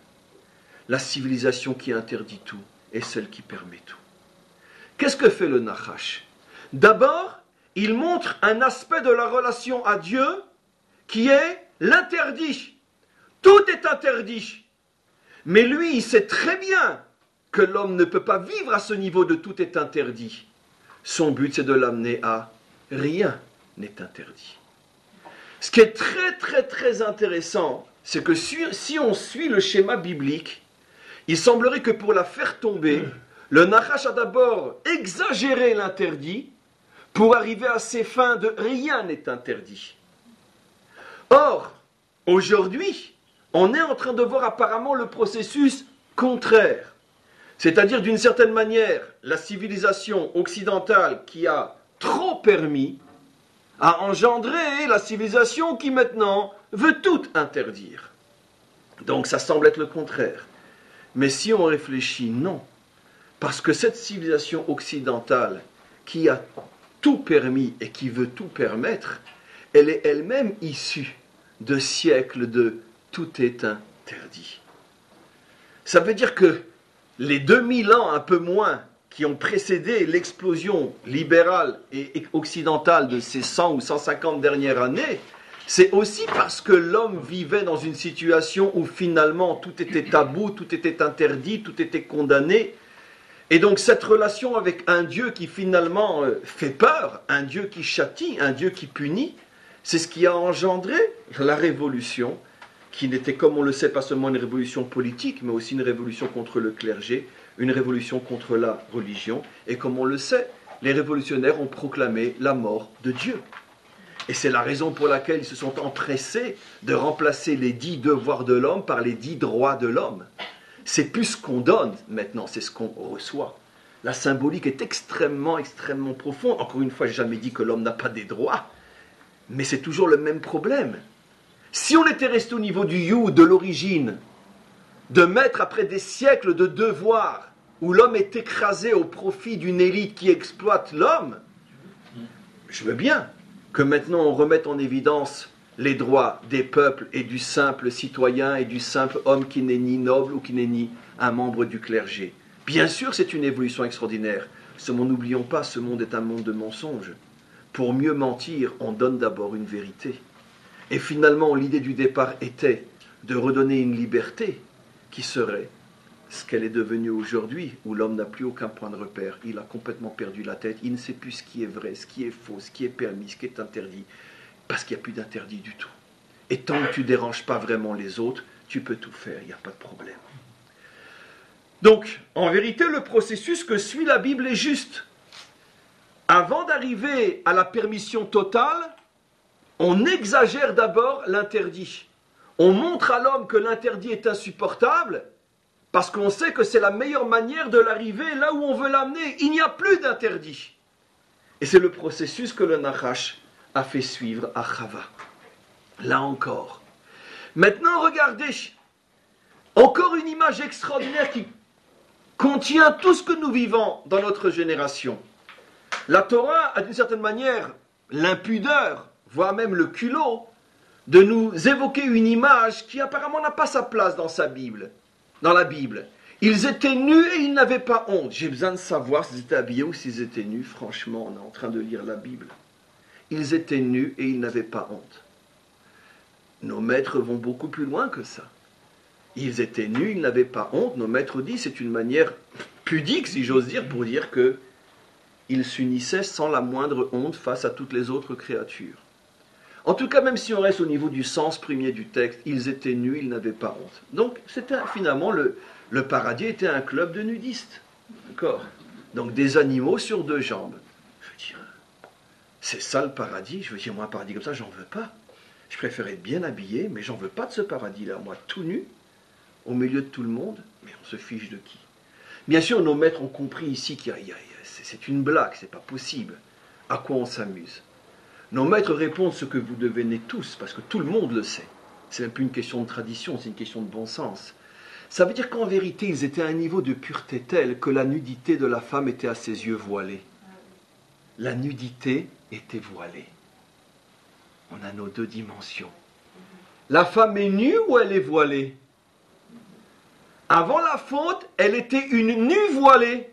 La civilisation qui interdit tout est celle qui permet tout. Qu'est-ce que fait le Nachash? D'abord, il montre un aspect de la relation à Dieu qui est l'interdit. Tout est interdit. Mais lui, il sait très bien que l'homme ne peut pas vivre à ce niveau de tout est interdit. Son but, c'est de l'amener à rien n'est interdit. Ce qui est très très très intéressant, c'est que si on suit le schéma biblique, il semblerait que pour la faire tomber, le Nachash a d'abord exagéré l'interdit pour arriver à ses fins de rien n'est interdit. Or, aujourd'hui, on est en train de voir apparemment le processus contraire. C'est-à-dire, d'une certaine manière, la civilisation occidentale qui a trop permis a engendré la civilisation qui maintenant veut tout interdire. Donc ça semble être le contraire. Mais si on réfléchit, non. Parce que cette civilisation occidentale qui a tout permis et qui veut tout permettre, elle est elle-même issue de siècles de tout est interdit. Ça veut dire que les 2000 ans, un peu moins, qui ont précédé l'explosion libérale et occidentale de ces 100 ou 150 dernières années, c'est aussi parce que l'homme vivait dans une situation où finalement tout était tabou, tout était interdit, tout était condamné. Et donc cette relation avec un Dieu qui finalement fait peur, un Dieu qui châtie, un Dieu qui punit, c'est ce qui a engendré la révolution, qui n'était, comme on le sait, pas seulement une révolution politique, mais aussi une révolution contre le clergé, une révolution contre la religion. Et comme on le sait, les révolutionnaires ont proclamé la mort de Dieu. Et c'est la raison pour laquelle ils se sont empressés de remplacer les 10 devoirs de l'homme par les 10 droits de l'homme. C'est plus ce qu'on donne maintenant, c'est ce qu'on reçoit. La symbolique est extrêmement, extrêmement profonde. Encore une fois, je n'ai jamais dit que l'homme n'a pas des droits, mais c'est toujours le même problème. Si on était resté au niveau du you, de l'origine, de mettre après des siècles de devoirs où l'homme est écrasé au profit d'une élite qui exploite l'homme, je veux bien que maintenant on remette en évidence les droits des peuples et du simple citoyen et du simple homme qui n'est ni noble ou qui n'est ni un membre du clergé. Bien sûr, c'est une évolution extraordinaire. Seulement, n'oublions pas, ce monde est un monde de mensonges. Pour mieux mentir, on donne d'abord une vérité. Et finalement, l'idée du départ était de redonner une liberté qui serait ce qu'elle est devenue aujourd'hui, où l'homme n'a plus aucun point de repère. Il a complètement perdu la tête. Il ne sait plus ce qui est vrai, ce qui est faux, ce qui est permis, ce qui est interdit. Parce qu'il n'y a plus d'interdit du tout. Et tant que tu ne déranges pas vraiment les autres, tu peux tout faire, il n'y a pas de problème. Donc, en vérité, le processus que suit la Bible est juste. Avant d'arriver à la permission totale, on exagère d'abord l'interdit. On montre à l'homme que l'interdit est insupportable, parce qu'on sait que c'est la meilleure manière de l'arriver là où on veut l'amener. Il n'y a plus d'interdit. Et c'est le processus que le Nachash a fait suivre à Chava. Là encore. Maintenant, regardez. Encore une image extraordinaire qui contient tout ce que nous vivons dans notre génération. La Torah a d'une certaine manière l'impudeur, voire même le culot, de nous évoquer une image qui apparemment n'a pas sa place dans la Bible. Ils étaient nus et ils n'avaient pas honte. J'ai besoin de savoir s'ils étaient habillés ou s'ils étaient nus. Franchement, on est en train de lire la Bible. Ils étaient nus et ils n'avaient pas honte. Nos maîtres vont beaucoup plus loin que ça. Ils étaient nus, ils n'avaient pas honte. Nos maîtres disent, c'est une manière pudique, si j'ose dire, pour dire que ils s'unissaient sans la moindre honte face à toutes les autres créatures. En tout cas, même si on reste au niveau du sens premier du texte, ils étaient nus, ils n'avaient pas honte. Donc, c'était finalement, le paradis était un club de nudistes. D'accord? Donc, des animaux sur deux jambes. Je veux dire, c'est ça le paradis. Je veux dire, moi, un paradis comme ça, j'en veux pas. Je préfère être bien habillé, mais j'en veux pas de ce paradis-là. Moi, tout nu, au milieu de tout le monde, mais on se fiche de qui? Bien sûr, nos maîtres ont compris ici que c'est une blague, c'est pas possible. À quoi on s'amuse? Nos maîtres répondent ce que vous devenez tous, parce que tout le monde le sait. C'est même plus une question de tradition, c'est une question de bon sens. Ça veut dire qu'en vérité, ils étaient à un niveau de pureté tel que la nudité de la femme était à ses yeux voilée. La nudité était voilée. On a nos deux dimensions. La femme est nue ou elle est voilée? Avant la faute, elle était une nue voilée.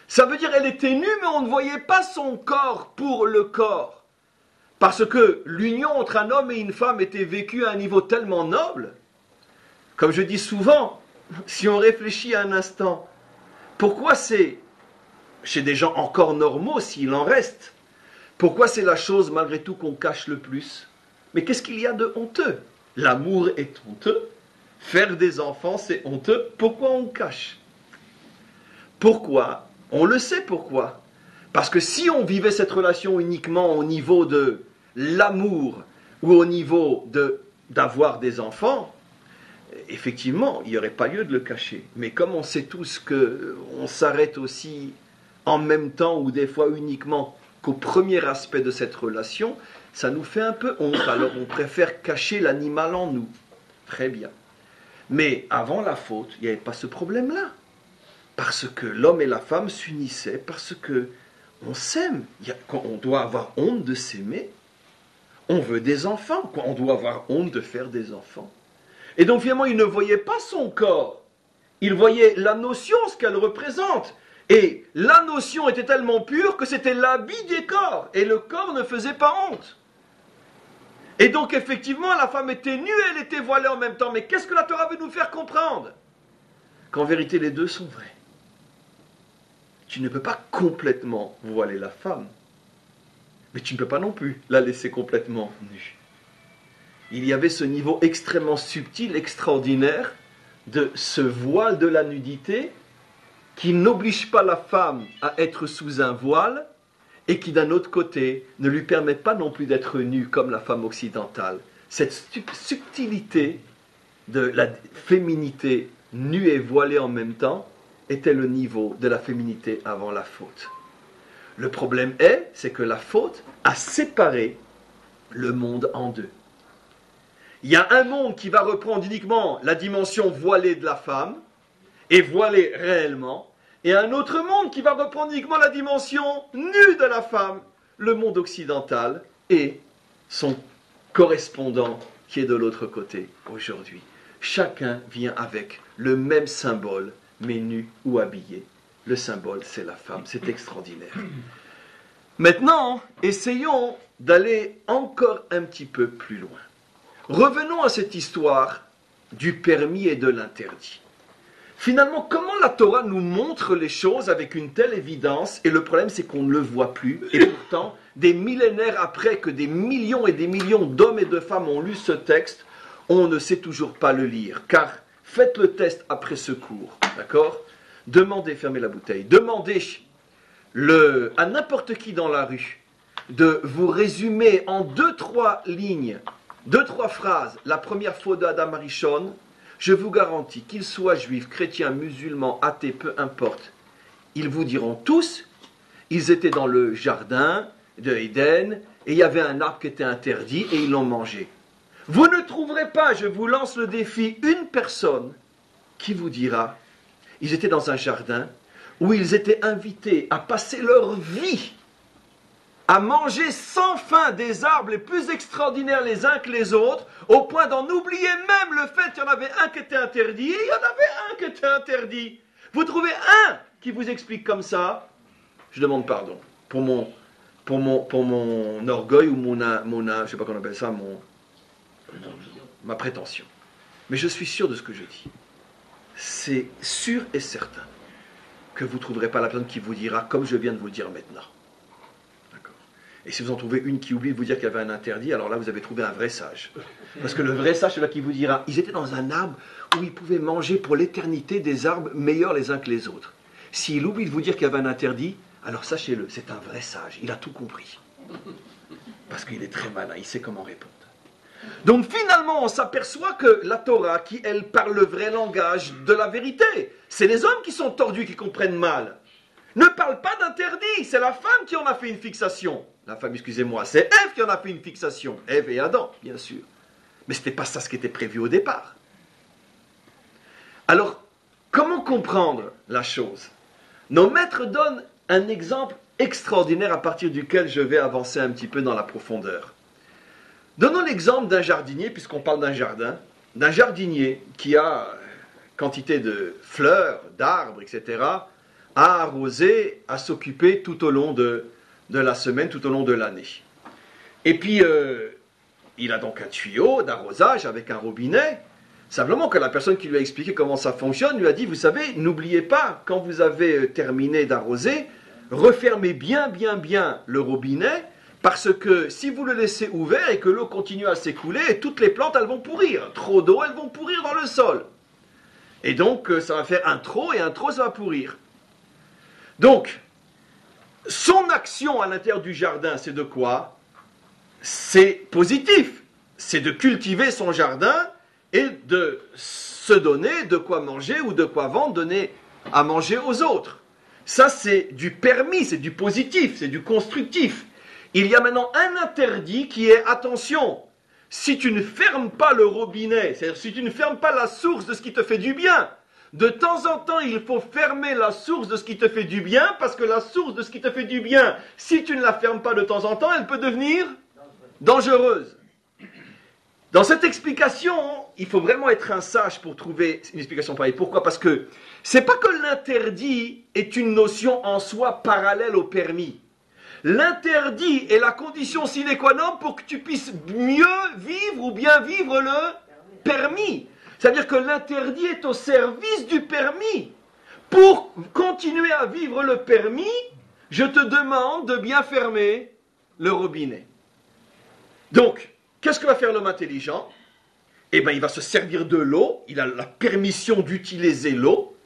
Ça veut dire qu'elle était nue, mais on ne voyait pas son corps pour le corps. Parce que l'union entre un homme et une femme était vécue à un niveau tellement noble. Comme je dis souvent, si on réfléchit un instant, pourquoi c'est, chez des gens encore normaux, s'il en reste, pourquoi c'est la chose malgré tout qu'on cache le plus? Mais qu'est-ce qu'il y a de honteux? L'amour est honteux. Faire des enfants, c'est honteux. Pourquoi on cache? Pourquoi? On le sait pourquoi. Parce que si on vivait cette relation uniquement au niveau de l'amour ou au niveau d'avoir des enfants, effectivement, il n'y aurait pas lieu de le cacher. Mais comme on sait tous qu'on s'arrête aussi en même temps ou des fois uniquement qu'au premier aspect de cette relation, ça nous fait un peu honte. Alors on préfère cacher l'animal en nous. Très bien. Mais avant la faute, il n'y avait pas ce problème-là. Parce que l'homme et la femme s'unissaient, parce que on s'aime. On doit avoir honte de s'aimer. On veut des enfants. On doit avoir honte de faire des enfants. Et donc finalement, il ne voyait pas son corps. Il voyait la notion, ce qu'elle représente. Et la notion était tellement pure que c'était l'habit des corps. Et le corps ne faisait pas honte. Et donc effectivement, la femme était nue et elle était voilée en même temps. Mais qu'est-ce que la Torah veut nous faire comprendre? Qu'en vérité, les deux sont vrais. Tu ne peux pas complètement voiler la femme. Mais tu ne peux pas non plus la laisser complètement nue. Il y avait ce niveau extrêmement subtil, extraordinaire, de ce voile de la nudité qui n'oblige pas la femme à être sous un voile et qui d'un autre côté ne lui permet pas non plus d'être nue comme la femme occidentale. Cette subtilité de la féminité nue et voilée en même temps était le niveau de la féminité avant la faute. Le problème c'est que la faute a séparé le monde en deux. Il y a un monde qui va reprendre uniquement la dimension voilée de la femme, et voilée réellement, et un autre monde qui va reprendre uniquement la dimension nue de la femme, le monde occidental, et son correspondant qui est de l'autre côté aujourd'hui. Chacun vient avec le même symbole, mais nu ou habillé. Le symbole, c'est la femme, c'est extraordinaire. Maintenant, essayons d'aller encore un petit peu plus loin. Revenons à cette histoire du permis et de l'interdit. Finalement, comment la Torah nous montre les choses avec une telle évidence, et le problème c'est qu'on ne le voit plus, et pourtant, des millénaires après que des millions et des millions d'hommes et de femmes ont lu ce texte, on ne sait toujours pas le lire, car faites le test après ce cours, d'accord? Demandez, fermez la bouteille, demandez à n'importe qui dans la rue de vous résumer en 2-3 lignes, 2-3 phrases, la première faute d'Adam Arishon. Je vous garantis qu'ils soient juifs, chrétiens, musulmans, athées, peu importe, ils vous diront tous, ils étaient dans le jardin de Éden, et il y avait un arbre qui était interdit, et ils l'ont mangé. Vous ne trouverez pas, je vous lance le défi, une personne qui vous dira, ils étaient dans un jardin, où ils étaient invités à passer leur vie à manger sans fin des arbres les plus extraordinaires les uns que les autres, au point d'en oublier même le fait qu'il y en avait un qui était interdit, et il y en avait un qui était interdit. Vous trouvez un qui vous explique comme ça? Je demande pardon pour mon orgueil ou je sais pas comment on appelle ça, ma prétention. Mais je suis sûr de ce que je dis. C'est sûr et certain que vous ne trouverez pas la personne qui vous dira comme je viens de vous le dire maintenant. D'accord. Et si vous en trouvez une qui oublie de vous dire qu'il y avait un interdit, alors là vous avez trouvé un vrai sage. Parce que le vrai sage, c'est là qui vous dira, ils étaient dans un arbre où ils pouvaient manger pour l'éternité des arbres meilleurs les uns que les autres. S'il oublie de vous dire qu'il y avait un interdit, alors sachez-le, c'est un vrai sage, il a tout compris. Parce qu'il est très malin, il sait comment répondre. Donc finalement, on s'aperçoit que la Torah, qui elle parle le vrai langage de la vérité, c'est les hommes qui sont tordus, qui comprennent mal. Ne parle pas d'interdit, c'est la femme qui en a fait une fixation. La femme, excusez-moi, c'est Ève qui en a fait une fixation. Ève et Adam, bien sûr. Mais ce n'était pas ça ce qui était prévu au départ. Alors, comment comprendre la chose? Nos maîtres donnent un exemple extraordinaire à partir duquel je vais avancer un petit peu dans la profondeur. Donnons l'exemple d'un jardinier, puisqu'on parle d'un jardin, d'un jardinier qui a quantité de fleurs, d'arbres, etc., à arroser, à s'occuper tout au long de la semaine, tout au long de l'année. Et puis, il a donc un tuyau d'arrosage avec un robinet. Simplement que la personne qui lui a expliqué comment ça fonctionne lui a dit, vous savez, n'oubliez pas, quand vous avez terminé d'arroser, refermez bien le robinet, parce que si vous le laissez ouvert et que l'eau continue à s'écouler, toutes les plantes, elles vont pourrir. Trop d'eau, elles vont pourrir dans le sol. Et donc, ça va faire un trop, et un trop, ça va pourrir. Donc, son action à l'intérieur du jardin, c'est de quoi? C'est positif. C'est de cultiver son jardin et de se donner de quoi manger ou de quoi vendre, donner à manger aux autres. Ça, c'est du permis, c'est du positif, c'est du constructif. Il y a maintenant un interdit qui est, attention, si tu ne fermes pas le robinet, c'est-à-dire si tu ne fermes pas la source de ce qui te fait du bien, de temps en temps, il faut fermer la source de ce qui te fait du bien, parce que la source de ce qui te fait du bien, si tu ne la fermes pas de temps en temps, elle peut devenir dangereuse. Dans cette explication, il faut vraiment être un sage pour trouver une explication pareille. Pourquoi? Parce que c'est pas que l'interdit est une notion en soi parallèle au permis. L'interdit est la condition sine qua non pour que tu puisses mieux vivre ou bien vivre le permis. C'est-à-dire que l'interdit est au service du permis. Pour continuer à vivre le permis, je te demande de bien fermer le robinet. Donc, qu'est-ce que va faire l'homme intelligent? Eh bien, il va se servir de l'eau, il a la permission d'utiliser l'eau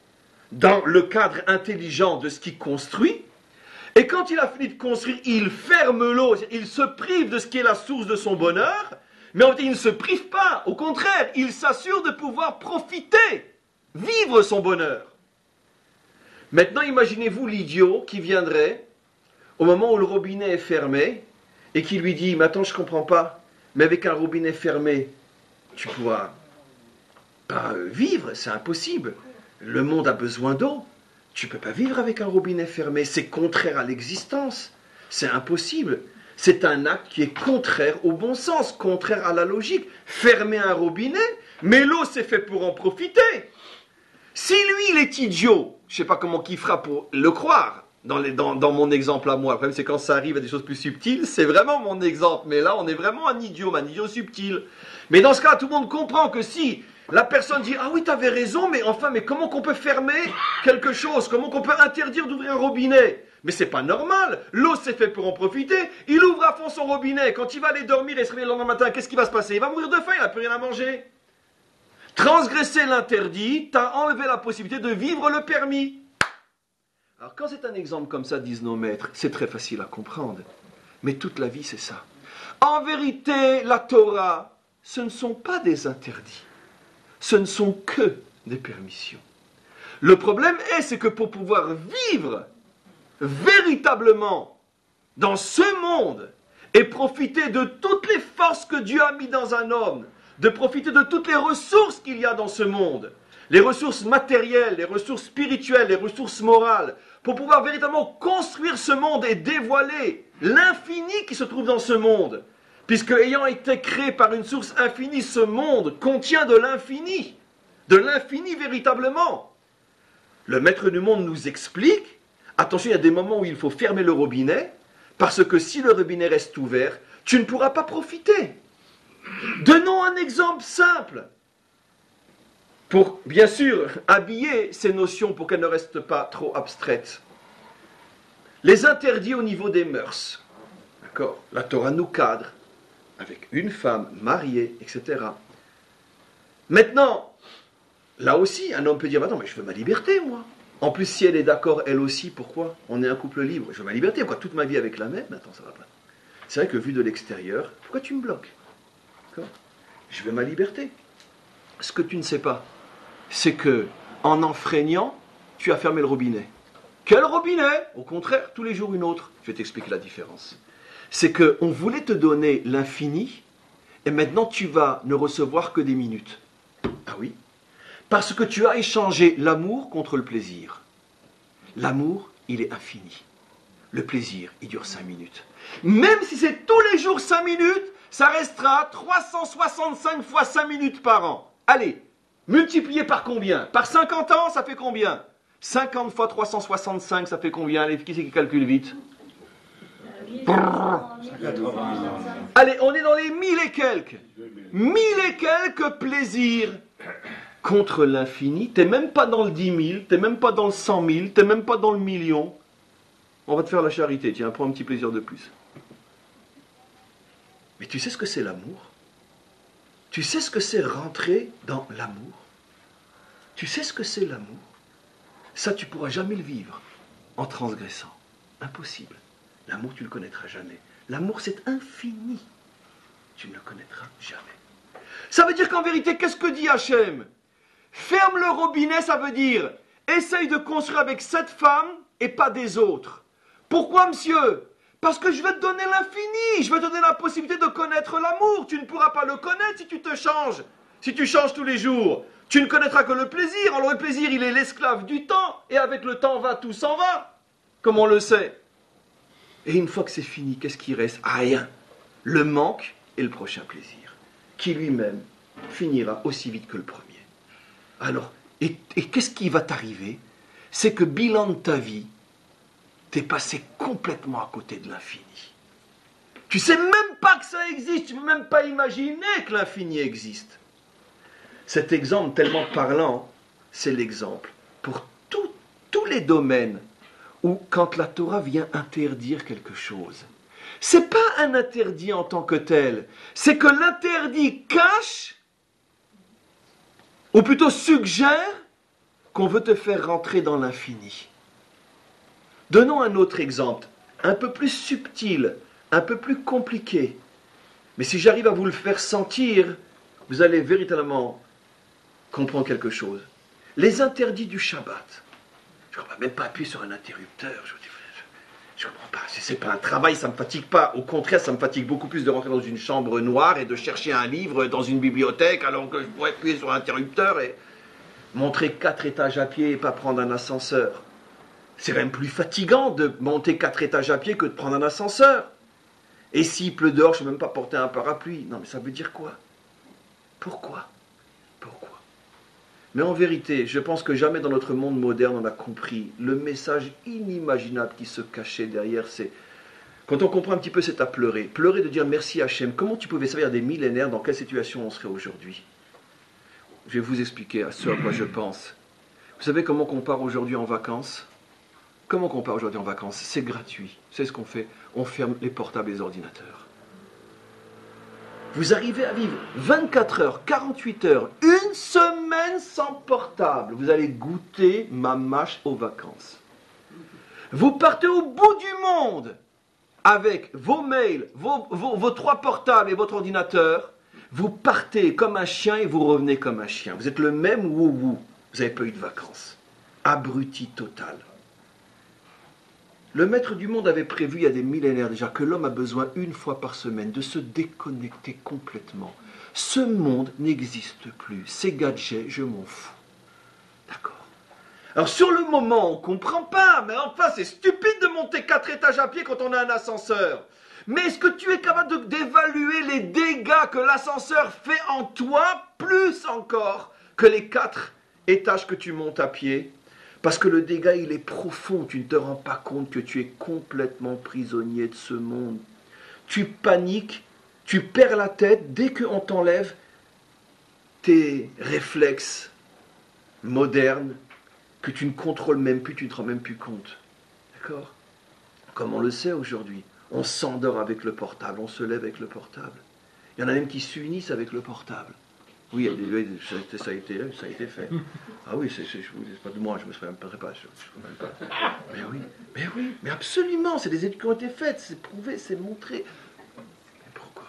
dans le cadre intelligent de ce qu'il construit. Et quand il a fini de construire, il ferme l'eau, il se prive de ce qui est la source de son bonheur, mais en fait, il ne se prive pas, au contraire, il s'assure de pouvoir profiter, vivre son bonheur. Maintenant, imaginez-vous l'idiot qui viendrait, au moment où le robinet est fermé, et qui lui dit, mais attends, je ne comprends pas, mais avec un robinet fermé, tu ne pourras pas vivre, c'est impossible. Le monde a besoin d'eau. Tu ne peux pas vivre avec un robinet fermé, c'est contraire à l'existence, c'est impossible. C'est un acte qui est contraire au bon sens, contraire à la logique. Fermer un robinet, mais l'eau c'est fait pour en profiter. Si lui il est idiot, je ne sais pas comment il fera pour le croire, dans mon exemple à moi. Le problème c'est quand ça arrive à des choses plus subtiles, c'est vraiment mon exemple. Mais là on est vraiment un idiot subtil. Mais dans ce cas, tout le monde comprend que si la personne dit « Ah oui, tu avais raison, mais enfin, mais comment qu'on peut fermer quelque chose? Comment qu'on peut interdire d'ouvrir un robinet ?» Mais c'est pas normal. L'eau, c'est fait pour en profiter. Il ouvre à fond son robinet. Quand il va aller dormir et se réveiller le lendemain matin, qu'est-ce qui va se passer? Il va mourir de faim, il n'a plus rien à manger. Transgresser l'interdit, t'as enlevé la possibilité de vivre le permis. Alors quand c'est un exemple comme ça, disent nos maîtres, c'est très facile à comprendre. Mais toute la vie, c'est ça. En vérité, la Torah, ce ne sont pas des interdits. Ce ne sont que des permissions. Le problème c'est que pour pouvoir vivre véritablement dans ce monde et profiter de toutes les forces que Dieu a mis dans un homme, de profiter de toutes les ressources qu'il y a dans ce monde, les ressources matérielles, les ressources spirituelles, les ressources morales, pour pouvoir véritablement construire ce monde et dévoiler l'infini qui se trouve dans ce monde, puisque ayant été créé par une source infinie, ce monde contient de l'infini véritablement. Le maître du monde nous explique, attention, il y a des moments où il faut fermer le robinet, parce que si le robinet reste ouvert, tu ne pourras pas profiter. Donnons un exemple simple. pour, bien sûr, habiller ces notions pour qu'elles ne restent pas trop abstraites. Les interdits au niveau des mœurs. D'accord ? La Torah nous cadre avec une femme mariée, etc. Maintenant, là aussi, un homme peut dire, attends, mais je veux ma liberté, moi. En plus, si elle est d'accord, elle aussi, pourquoi ? On est un couple libre, je veux ma liberté, quoi, toute ma vie avec la même, attends, ça va pas. C'est vrai que vu de l'extérieur, pourquoi tu me bloques ? D'accord ? Je veux ma liberté. Ce que tu ne sais pas, c'est que en enfreignant, tu as fermé le robinet. Quel robinet ? Au contraire, tous les jours une autre. Je vais t'expliquer la différence. C'est qu'on voulait te donner l'infini, et maintenant tu vas ne recevoir que des minutes. Ah oui ? Parce que tu as échangé l'amour contre le plaisir. L'amour, il est infini. Le plaisir, il dure 5 minutes. Même si c'est tous les jours 5 minutes, ça restera 365 fois 5 minutes par an. Allez, multiplié par combien ? Par 50 ans, ça fait combien ? 50 fois 365, ça fait combien ? Allez, qui c'est qui calcule vite ? Allez, on est dans les 1000 et quelques. 1000 et quelques plaisirs contre l'infini. T'es même pas dans le 10 000, t'es même pas dans le 100 000, t'es même pas dans le million. On va te faire la charité, tiens, prends un petit plaisir de plus. Mais tu sais ce que c'est l'amour ? Tu sais ce que c'est rentrer dans l'amour ? Tu sais ce que c'est l'amour ? Ça, tu ne pourras jamais le vivre en transgressant. Impossible. L'amour, tu ne le connaîtras jamais. L'amour, c'est infini. Tu ne le connaîtras jamais. Ça veut dire qu'en vérité, qu'est-ce que dit Hachem ? Ferme le robinet, ça veut dire essaye de construire avec cette femme et pas des autres. Pourquoi, monsieur ? Parce que je vais te donner l'infini. Je vais te donner la possibilité de connaître l'amour. Tu ne pourras pas le connaître si tu te changes. Si tu changes tous les jours. Tu ne connaîtras que le plaisir. Alors le plaisir, il est l'esclave du temps. Et avec le temps va, tout s'en va. Comme on le sait. Et une fois que c'est fini, qu'est-ce qui reste ? Rien. Le manque et le prochain plaisir. Qui lui-même finira aussi vite que le premier. Alors, et qu'est-ce qui va t'arriver ? C'est que bilan de ta vie, t'es passé complètement à côté de l'infini. Tu sais même pas que ça existe. Tu ne peux même pas imaginer que l'infini existe. Cet exemple tellement parlant, c'est l'exemple pour tous les domaines où quand la Torah vient interdire quelque chose, c'est pas un interdit en tant que tel, c'est que l'interdit cache, ou plutôt suggère, qu'on veut te faire rentrer dans l'infini. Donnons un autre exemple, un peu plus subtil, un peu plus compliqué. Mais si j'arrive à vous le faire sentir, vous allez véritablement comprendre quelque chose. Les interdits du Shabbat. Je ne comprends même pas appuyer sur un interrupteur. Je ne comprends pas. C'est pas un travail, ça ne me fatigue pas. Au contraire, ça me fatigue beaucoup plus de rentrer dans une chambre noire et de chercher un livre dans une bibliothèque alors que je pourrais appuyer sur un interrupteur et monter 4 étages à pied et pas prendre un ascenseur. C'est même plus fatigant de monter 4 étages à pied que de prendre un ascenseur. Et s'il pleut dehors, je ne peux même pas porter un parapluie. Non, mais ça veut dire quoi ? Pourquoi ? Mais en vérité, je pense que jamais dans notre monde moderne on a compris le message inimaginable qui se cachait derrière. C'est quand on comprend un petit peu, c'est à pleurer. Pleurer de dire merci Hachem. Comment tu pouvais savoir des millénaires dans quelle situation on serait aujourd'hui ? Je vais vous expliquer à ce à quoi je pense. Vous savez comment on part aujourd'hui en vacances ? Comment on part aujourd'hui en vacances ? C'est gratuit. Vous savez ce qu'on fait ? On ferme les portables et les ordinateurs. Vous arrivez à vivre 24 heures, 48 heures, une semaine sans portable. Vous allez goûter ma mâche aux vacances. Vous partez au bout du monde avec vos mails, vos 3 portables et votre ordinateur. Vous partez comme un chien et vous revenez comme un chien. Vous êtes le même wou-wou. Vous n'avez pas eu de vacances. Abruti total. Le maître du monde avait prévu il y a des millénaires déjà que l'homme a besoin une fois par semaine de se déconnecter complètement. Ce monde n'existe plus. Ces gadgets, je m'en fous. D'accord. Alors sur le moment, on ne comprend pas, mais enfin c'est stupide de monter 4 étages à pied quand on a un ascenseur. Mais est-ce que tu es capable d'évaluer les dégâts que l'ascenseur fait en toi, plus encore que les 4 étages que tu montes à pied ? Parce que le dégât, il est profond. Tu ne te rends pas compte que tu es complètement prisonnier de ce monde. Tu paniques, tu perds la tête. Dès qu'on t'enlève tes réflexes moderne, que tu ne contrôles même plus, tu ne te rends même plus compte. D'accord? Comme on le sait aujourd'hui, on s'endort avec le portable, on se lève avec le portable. Il y en a même qui s'unissent avec le portable. Oui, ça a été fait. Ah oui, c'est pas de moi, je ne me souviendrai pas. Mais oui, mais absolument, c'est des études qui ont été faites, c'est prouvé, c'est montré. Mais pourquoi?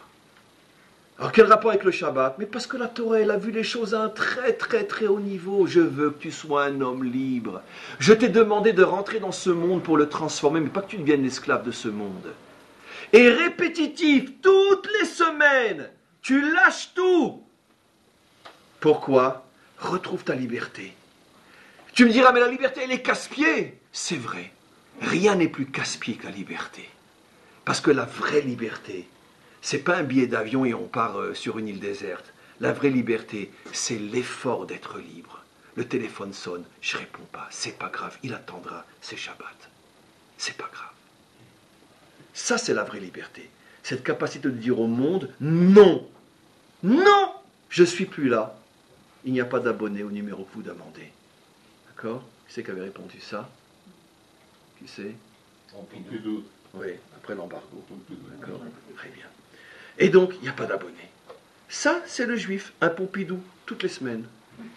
Alors quel rapport avec le Shabbat? Mais parce que la Torah, elle a vu les choses à un très très très haut niveau. Je veux que tu sois un homme libre. Je t'ai demandé de rentrer dans ce monde pour le transformer, mais pas que tu deviennes l'esclave de ce monde. Et répétitif, toutes les semaines, tu lâches tout. Pourquoi? Retrouve ta liberté. Tu me diras, mais la liberté, elle est casse-pied. C'est vrai. Rien n'est plus casse-pied que la liberté. Parce que la vraie liberté, c'est pas un billet d'avion et on part sur une île déserte. La vraie liberté, c'est l'effort d'être libre. Le téléphone sonne, je réponds pas. C'est pas grave, il attendra, c'est Shabbat. C'est pas grave. Ça, c'est la vraie liberté. Cette capacité de dire au monde, non, non, je suis plus là. Il n'y a pas d'abonné au numéro que vous demandez. D'accord? Qui c'est qui avait répondu ça? Qui c'est? Pompidou. Oui, après l'embargo. D'accord? Très bien. Et donc, il n'y a pas d'abonné. Ça, c'est le juif, un Pompidou, toutes les semaines.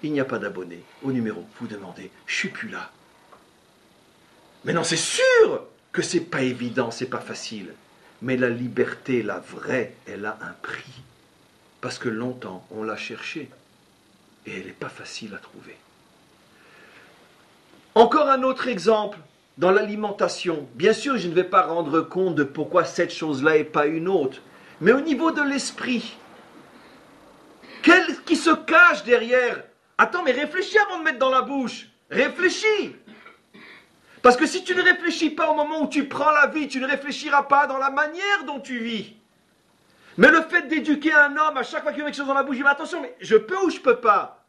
Il n'y a pas d'abonné au numéro que vous demandez. Je ne suis plus là. Maintenant, c'est sûr que c'est pas évident, c'est pas facile. Mais la liberté, la vraie, elle a un prix. Parce que longtemps, on l'a cherchée. Et elle n'est pas facile à trouver. Encore un autre exemple, dans l'alimentation. Bien sûr, je ne vais pas rendre compte de pourquoi cette chose-là et pas une autre. Mais au niveau de l'esprit, qui se cache derrière? Attends, mais réfléchis avant de mettre dans la bouche. Réfléchis. Parce que si tu ne réfléchis pas au moment où tu prends la vie, tu ne réfléchiras pas dans la manière dont tu vis. Mais le fait d'éduquer un homme à chaque fois qu'il met quelque chose dans la bouche, il dit, mais attention, mais je peux ou je peux pas?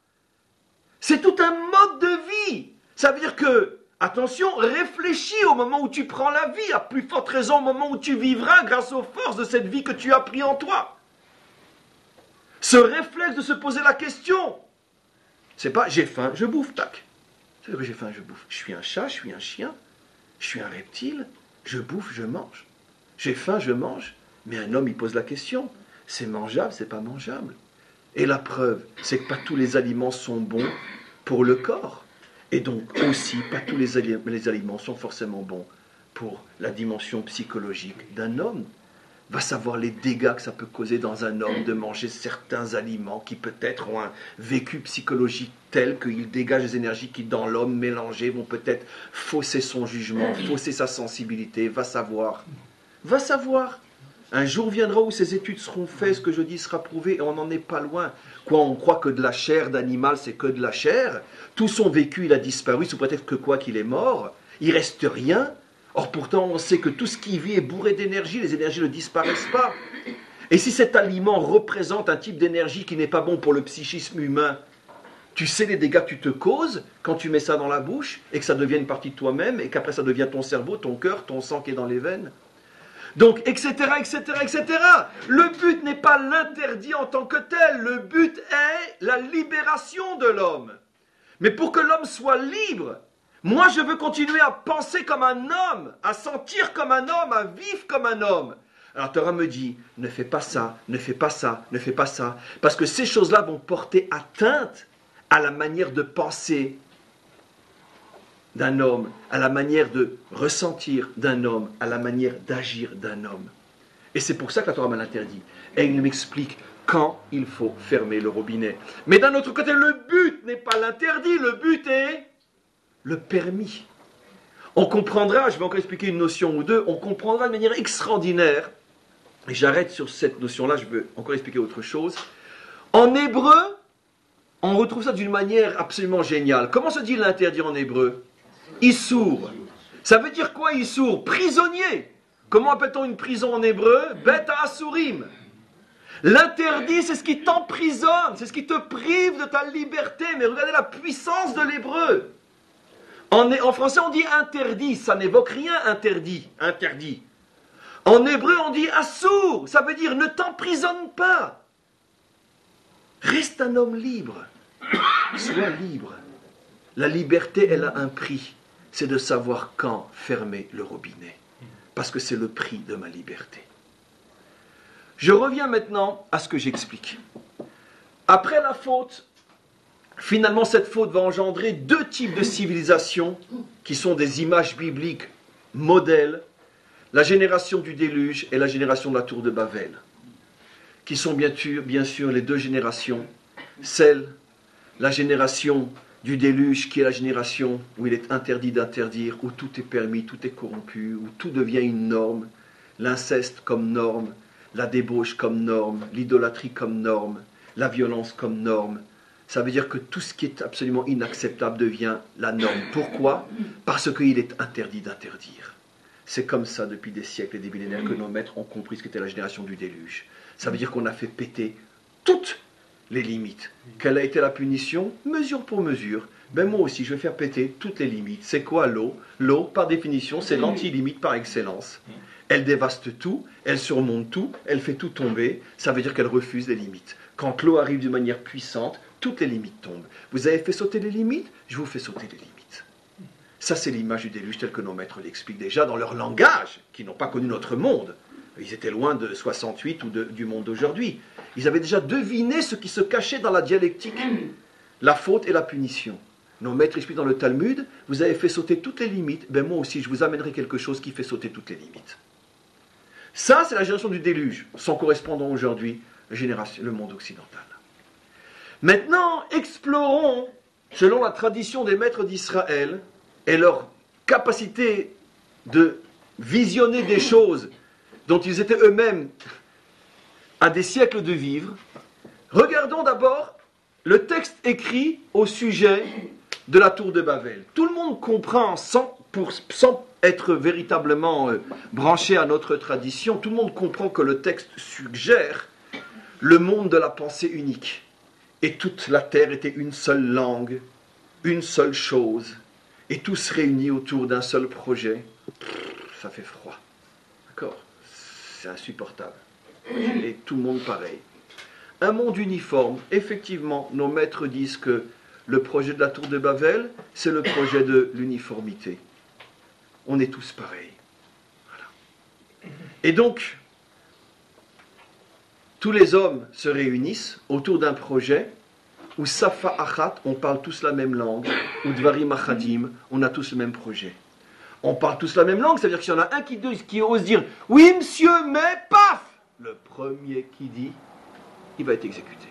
C'est tout un mode de vie. Ça veut dire que, attention, réfléchis au moment où tu prends la vie, à plus forte raison au moment où tu vivras grâce aux forces de cette vie que tu as pris en toi. Ce réflexe de se poser la question, c'est pas j'ai faim, je bouffe, tac. C'est que j'ai faim, je bouffe. Je suis un chat, je suis un chien, je suis un reptile, je bouffe, je mange. J'ai faim, je mange. Mais un homme, il pose la question, c'est mangeable, c'est pas mangeable. Et la preuve, c'est que pas tous les aliments sont bons pour le corps. Et donc aussi, pas tous les aliments sont forcément bons pour la dimension psychologique d'un homme. Va savoir les dégâts que ça peut causer dans un homme de manger certains aliments qui peut-être ont un vécu psychologique tel qu'ils dégagent des énergies qui dans l'homme mélangées vont peut-être fausser son jugement, fausser sa sensibilité. Va savoir. Va savoir. Un jour viendra où ces études seront faites, ce que je dis sera prouvé, et on n'en est pas loin. Quoi, on croit que de la chair d'animal, c'est que de la chair. Tout son vécu, il a disparu, sous prétexte que quoi, qu'il est mort. Il reste rien. Or pourtant, on sait que tout ce qui vit est bourré d'énergie, les énergies ne disparaissent pas. Et si cet aliment représente un type d'énergie qui n'est pas bon pour le psychisme humain, tu sais les dégâts que tu te causes quand tu mets ça dans la bouche, et que ça devient une partie de toi-même, et qu'après ça devient ton cerveau, ton cœur, ton sang qui est dans les veines. Donc, etc., etc., etc. Le but n'est pas l'interdit en tant que tel. Le but est la libération de l'homme. Mais pour que l'homme soit libre, moi je veux continuer à penser comme un homme, à sentir comme un homme, à vivre comme un homme. Alors Torah me dit, ne fais pas ça, ne fais pas ça, ne fais pas ça. Parce que ces choses-là vont porter atteinte à la manière de penser d'un homme, à la manière de ressentir d'un homme, à la manière d'agir d'un homme. Et c'est pour ça que la Torah m'a l'interdit. Et il m'explique quand il faut fermer le robinet. Mais d'un autre côté, le but n'est pas l'interdit, le but est le permis. On comprendra, je vais encore expliquer une notion ou deux, on comprendra de manière extraordinaire, et j'arrête sur cette notion-là, je veux encore expliquer autre chose. En hébreu, on retrouve ça d'une manière absolument géniale. Comment se dit l'interdit en hébreu? Issour. Ça veut dire quoi Issour? Prisonnier. Comment appelle-t-on une prison en hébreu? Bet Asurim. L'interdit, c'est ce qui t'emprisonne, c'est ce qui te prive de ta liberté. Mais regardez la puissance de l'hébreu. En français, on dit interdit, ça n'évoque rien, interdit, interdit. En hébreu, on dit assour, ça veut dire ne t'emprisonne pas. Reste un homme libre, sois libre. La liberté, elle a un prix. C'est de savoir quand fermer le robinet. Parce que c'est le prix de ma liberté. Je reviens maintenant à ce que j'explique. Après la faute, finalement cette faute va engendrer deux types de civilisations qui sont des images bibliques modèles, la génération du déluge et la génération de la tour de Babel, qui sont bien sûr les deux générations, la génération du déluge qui est la génération où il est interdit d'interdire, où tout est permis, tout est corrompu, où tout devient une norme, l'inceste comme norme, la débauche comme norme, l'idolâtrie comme norme, la violence comme norme. Ça veut dire que tout ce qui est absolument inacceptable devient la norme. Pourquoi? Parce qu'il est interdit d'interdire. C'est comme ça depuis des siècles et des millénaires que nos maîtres ont compris ce qu'était la génération du déluge. Ça veut dire qu'on a fait péter toutes les limites. Quelle a été la punition? Mesure pour mesure. Ben moi aussi, je vais faire péter toutes les limites. C'est quoi l'eau? L'eau, par définition, c'est l'anti-limite par excellence. Elle dévaste tout, elle surmonte tout, elle fait tout tomber. Ça veut dire qu'elle refuse les limites. Quand l'eau arrive d'une manière puissante, toutes les limites tombent. Vous avez fait sauter les limites, je vous fais sauter les limites. Ça, c'est l'image du déluge telle que nos maîtres l'expliquent déjà dans leur langage, qui n'ont pas connu notre monde. Ils étaient loin de 68 ou du monde d'aujourd'hui. Ils avaient déjà deviné ce qui se cachait dans la dialectique, la faute et la punition. Nos maîtres expliquent dans le Talmud, vous avez fait sauter toutes les limites, ben moi aussi je vous amènerai quelque chose qui fait sauter toutes les limites. Ça, c'est la génération du déluge, son correspondant aujourd'hui, le monde occidental. Maintenant, explorons, selon la tradition des maîtres d'Israël, et leur capacité de visionner des choses dont ils étaient eux-mêmes à des siècles de vivre. Regardons d'abord le texte écrit au sujet de la tour de Babel. Tout le monde comprend, sans être véritablement branché à notre tradition, tout le monde comprend que le texte suggère le monde de la pensée unique. Et toute la terre était une seule langue, une seule chose, et tous réunis autour d'un seul projet. Ça fait froid. D'accord? C'est insupportable. Et tout le monde pareil. Un monde uniforme. Effectivement, nos maîtres disent que le projet de la tour de Babel, c'est le projet de l'uniformité. On est tous pareils. Voilà. Et donc, tous les hommes se réunissent autour d'un projet où Safa Achat, on parle tous la même langue, ou Dvarim Achadim, on a tous le même projet. On parle tous la même langue, c'est-à-dire qu'il y en a un qui ose dire « Oui, monsieur, mais paf !» Le premier qui dit, il va être exécuté.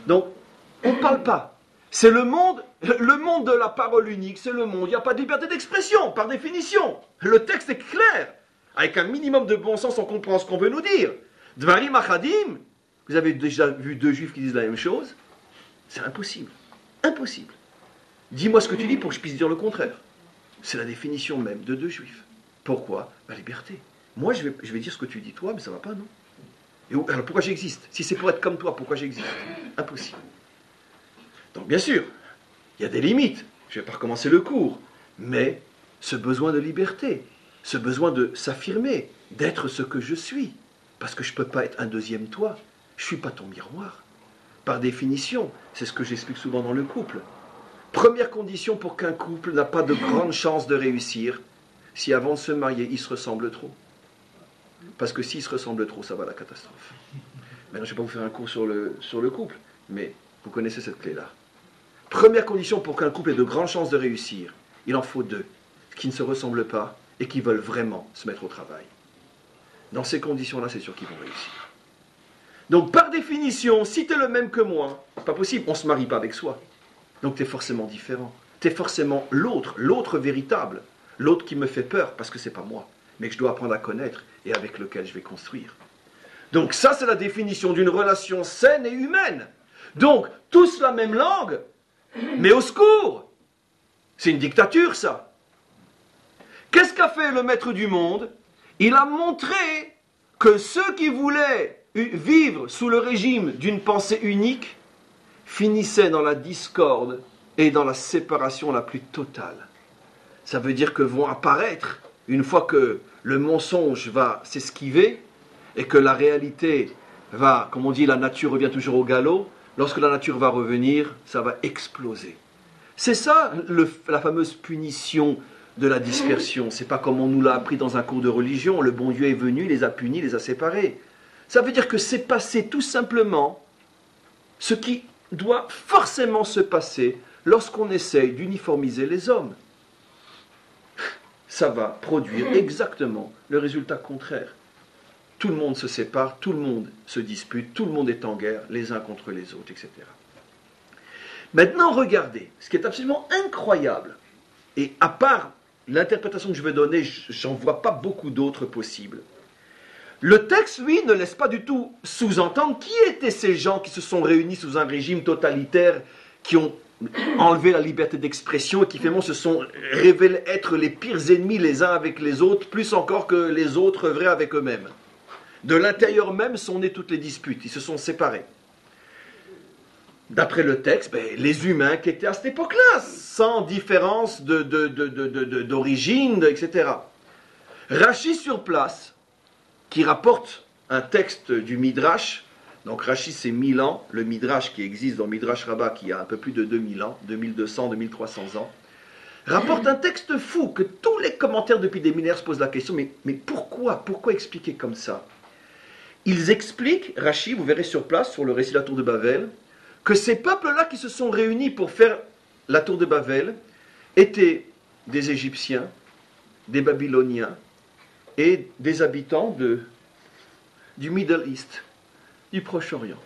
Donc, on ne parle pas. C'est le monde de la parole unique, c'est le monde. Il n'y a pas de liberté d'expression, par définition. Le texte est clair. Avec un minimum de bon sens, on comprend ce qu'on veut nous dire. Dvarim Achadim, vous avez déjà vu deux juifs qui disent la même chose? C'est impossible. Impossible. Dis-moi ce que tu dis pour que je puisse dire le contraire. C'est la définition même de deux juifs. Pourquoi? La liberté. Moi, je vais dire ce que tu dis toi, mais ça ne va pas, non? Et alors pourquoi j'existe? Si c'est pour être comme toi, pourquoi j'existe? Impossible. Donc bien sûr, il y a des limites. Je ne vais pas recommencer le cours. Mais ce besoin de liberté, ce besoin de s'affirmer, d'être ce que je suis, parce que je ne peux pas être un deuxième toi. Je ne suis pas ton miroir. Par définition, c'est ce que j'explique souvent dans le couple. Première condition pour qu'un couple n'a pas de grande chance de réussir, si avant de se marier, ils se ressemblent trop. Parce que s'ils se ressemblent trop, ça va à la catastrophe. Maintenant, je ne vais pas vous faire un cours sur le couple, mais vous connaissez cette clé-là. Première condition pour qu'un couple ait de grandes chances de réussir, il en faut deux, qui ne se ressemblent pas et qui veulent vraiment se mettre au travail. Dans ces conditions-là, c'est sûr qu'ils vont réussir. Donc, par définition, si tu es le même que moi, c'est pas possible, on ne se marie pas avec soi. Donc, tu es forcément différent. Tu es forcément l'autre véritable, l'autre qui me fait peur, parce que c'est pas moi, mais que je dois apprendre à connaître et avec lequel je vais construire. Donc, ça, c'est la définition d'une relation saine et humaine. Donc, tous la même langue, mais au secours! C'est une dictature, ça. Qu'est-ce qu'a fait le maître du monde? Il a montré que ceux qui voulaient vivre sous le régime d'une pensée unique finissaient dans la discorde et dans la séparation la plus totale. Ça veut dire que vont apparaître, une fois que le mensonge va s'esquiver et que la réalité va, comme on dit, la nature revient toujours au galop, lorsque la nature va revenir, ça va exploser. C'est ça la fameuse punition de la dispersion. C'est pas comme on nous l'a appris dans un cours de religion. Le bon Dieu est venu, les a punis, les a séparés. Ça veut dire que c'est passé tout simplement ce qui doit forcément se passer lorsqu'on essaye d'uniformiser les hommes. Ça va produire exactement le résultat contraire. Tout le monde se sépare, tout le monde se dispute, tout le monde est en guerre, les uns contre les autres, etc. Maintenant, regardez, ce qui est absolument incroyable, et à part l'interprétation que je vais donner, j'en vois pas beaucoup d'autres possibles. Le texte, lui, ne laisse pas du tout sous-entendre qui étaient ces gens qui se sont réunis sous un régime totalitaire, qui ont enlevé la liberté d'expression et qui finalement se sont révélés être les pires ennemis les uns avec les autres, plus encore que les autres œuvraient avec eux-mêmes. De l'intérieur même sont nées toutes les disputes, ils se sont séparés. D'après le texte, les humains qui étaient à cette époque-là, sans différence d'origine, etc. Rachi sur place, qui rapporte un texte du Midrash, donc Rachi c'est 1000 ans, le Midrash qui existe dans Midrash Rabbah qui a un peu plus de 2000 ans, 2200, 2300 ans, rapporte un texte fou que tous les commentaires depuis des millénaires se posent la question, mais pourquoi expliquer comme ça? Ils expliquent, Rachi, vous verrez sur place, sur le récit de la tour de Babel, que ces peuples-là qui se sont réunis pour faire la tour de Babel étaient des Égyptiens, des Babyloniens et des habitants du Middle East, du Proche-Orient.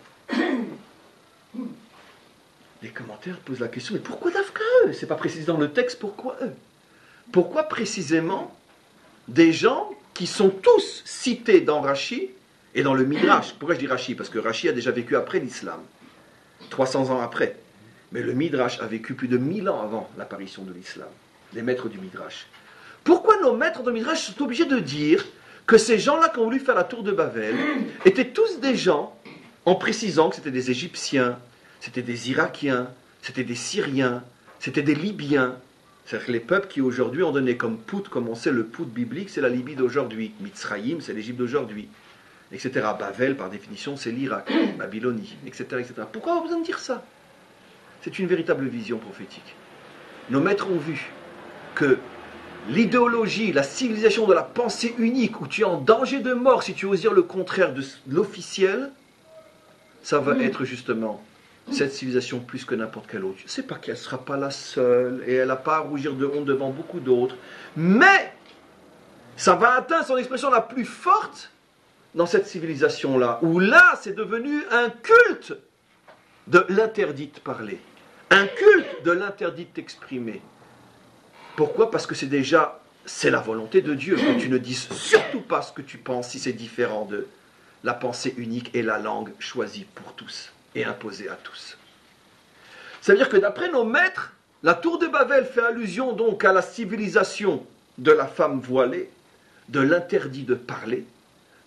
Les commentaires posent la question, mais pourquoi d'Afka eux? C'est pas précisé dans le texte, pourquoi eux? Pourquoi précisément des gens qui sont tous cités dans Rachi et dans le Midrash? Pourquoi je dis Rachi? Parce que Rachi a déjà vécu après l'islam. 300 ans après. Mais le Midrash a vécu plus de 1000 ans avant l'apparition de l'islam. Les maîtres du Midrash. Pourquoi nos maîtres du Midrash sont obligés de dire que ces gens-là qui ont voulu faire la tour de Babel étaient tous des gens, en précisant que c'était des Égyptiens, c'était des Irakiens, c'était des Syriens, c'était des Libyens. C'est-à-dire que les peuples qui aujourd'hui ont donné comme pout, comme on sait le pout biblique, c'est la Libye d'aujourd'hui. Mitzrayim, c'est l'Égypte d'aujourd'hui. Etc. Bavel, par définition, c'est l'Irak, Babylonie, etc., etc. Pourquoi avoir besoin de dire ça? C'est une véritable vision prophétique. Nos maîtres ont vu que l'idéologie, la civilisation de la pensée unique, où tu es en danger de mort si tu oses dire le contraire de l'officiel, ça va être justement cette civilisation plus que n'importe quelle autre. Je ne sais pas qu'elle ne sera pas la seule, et elle n'a pas à rougir de honte devant beaucoup d'autres, mais ça va atteindre son expression la plus forte dans cette civilisation-là, où là, c'est devenu un culte de l'interdit de parler, un culte de l'interdit d'exprimer. Pourquoi? Parce que c'est la volonté de Dieu, que tu ne dises surtout pas ce que tu penses si c'est différent de la pensée unique et la langue choisie pour tous et imposée à tous. Ça veut dire que d'après nos maîtres, la tour de Babel fait allusion donc à la civilisation de la femme voilée, de l'interdit de parler,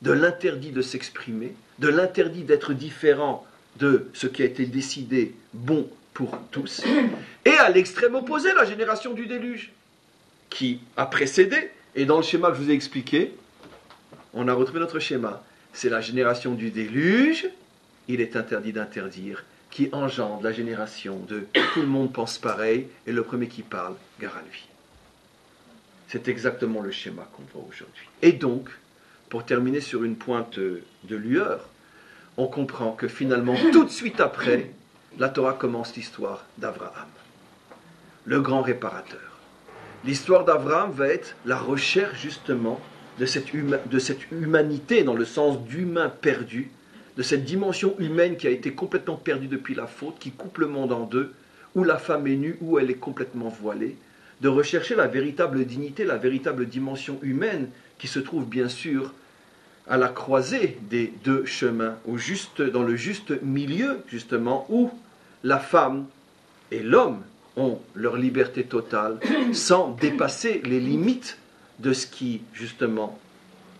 de l'interdit de s'exprimer, de l'interdit d'être différent de ce qui a été décidé bon pour tous, et à l'extrême opposé, la génération du déluge, qui a précédé, et dans le schéma que je vous ai expliqué, on a retrouvé notre schéma, c'est la génération du déluge, il est interdit d'interdire, qui engendre la génération de tout le monde pense pareil, et le premier qui parle, gare à lui. C'est exactement le schéma qu'on voit aujourd'hui. Et donc, pour terminer sur une pointe de lueur, on comprend que finalement, tout de suite après, la Torah commence l'histoire d'Abraham, le grand réparateur. L'histoire d'Abraham va être la recherche justement de cette humanité, dans le sens d'humain perdu, de cette dimension humaine qui a été complètement perdue depuis la faute, qui coupe le monde en deux, où la femme est nue, où elle est complètement voilée, de rechercher la véritable dignité, la véritable dimension humaine qui se trouve bien sûr à la croisée des deux chemins, dans le juste milieu, justement, où la femme et l'homme ont leur liberté totale, sans dépasser les limites de ce qui, justement,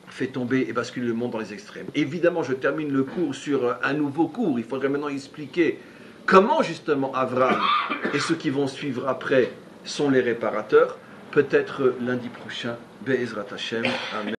fait tomber et basculer le monde dans les extrêmes. Évidemment, je termine le cours sur un nouveau cours. Il faudrait maintenant expliquer comment, justement, Abraham et ceux qui vont suivre après sont les réparateurs. Peut-être lundi prochain, Be'ezrat Hashem. Amen.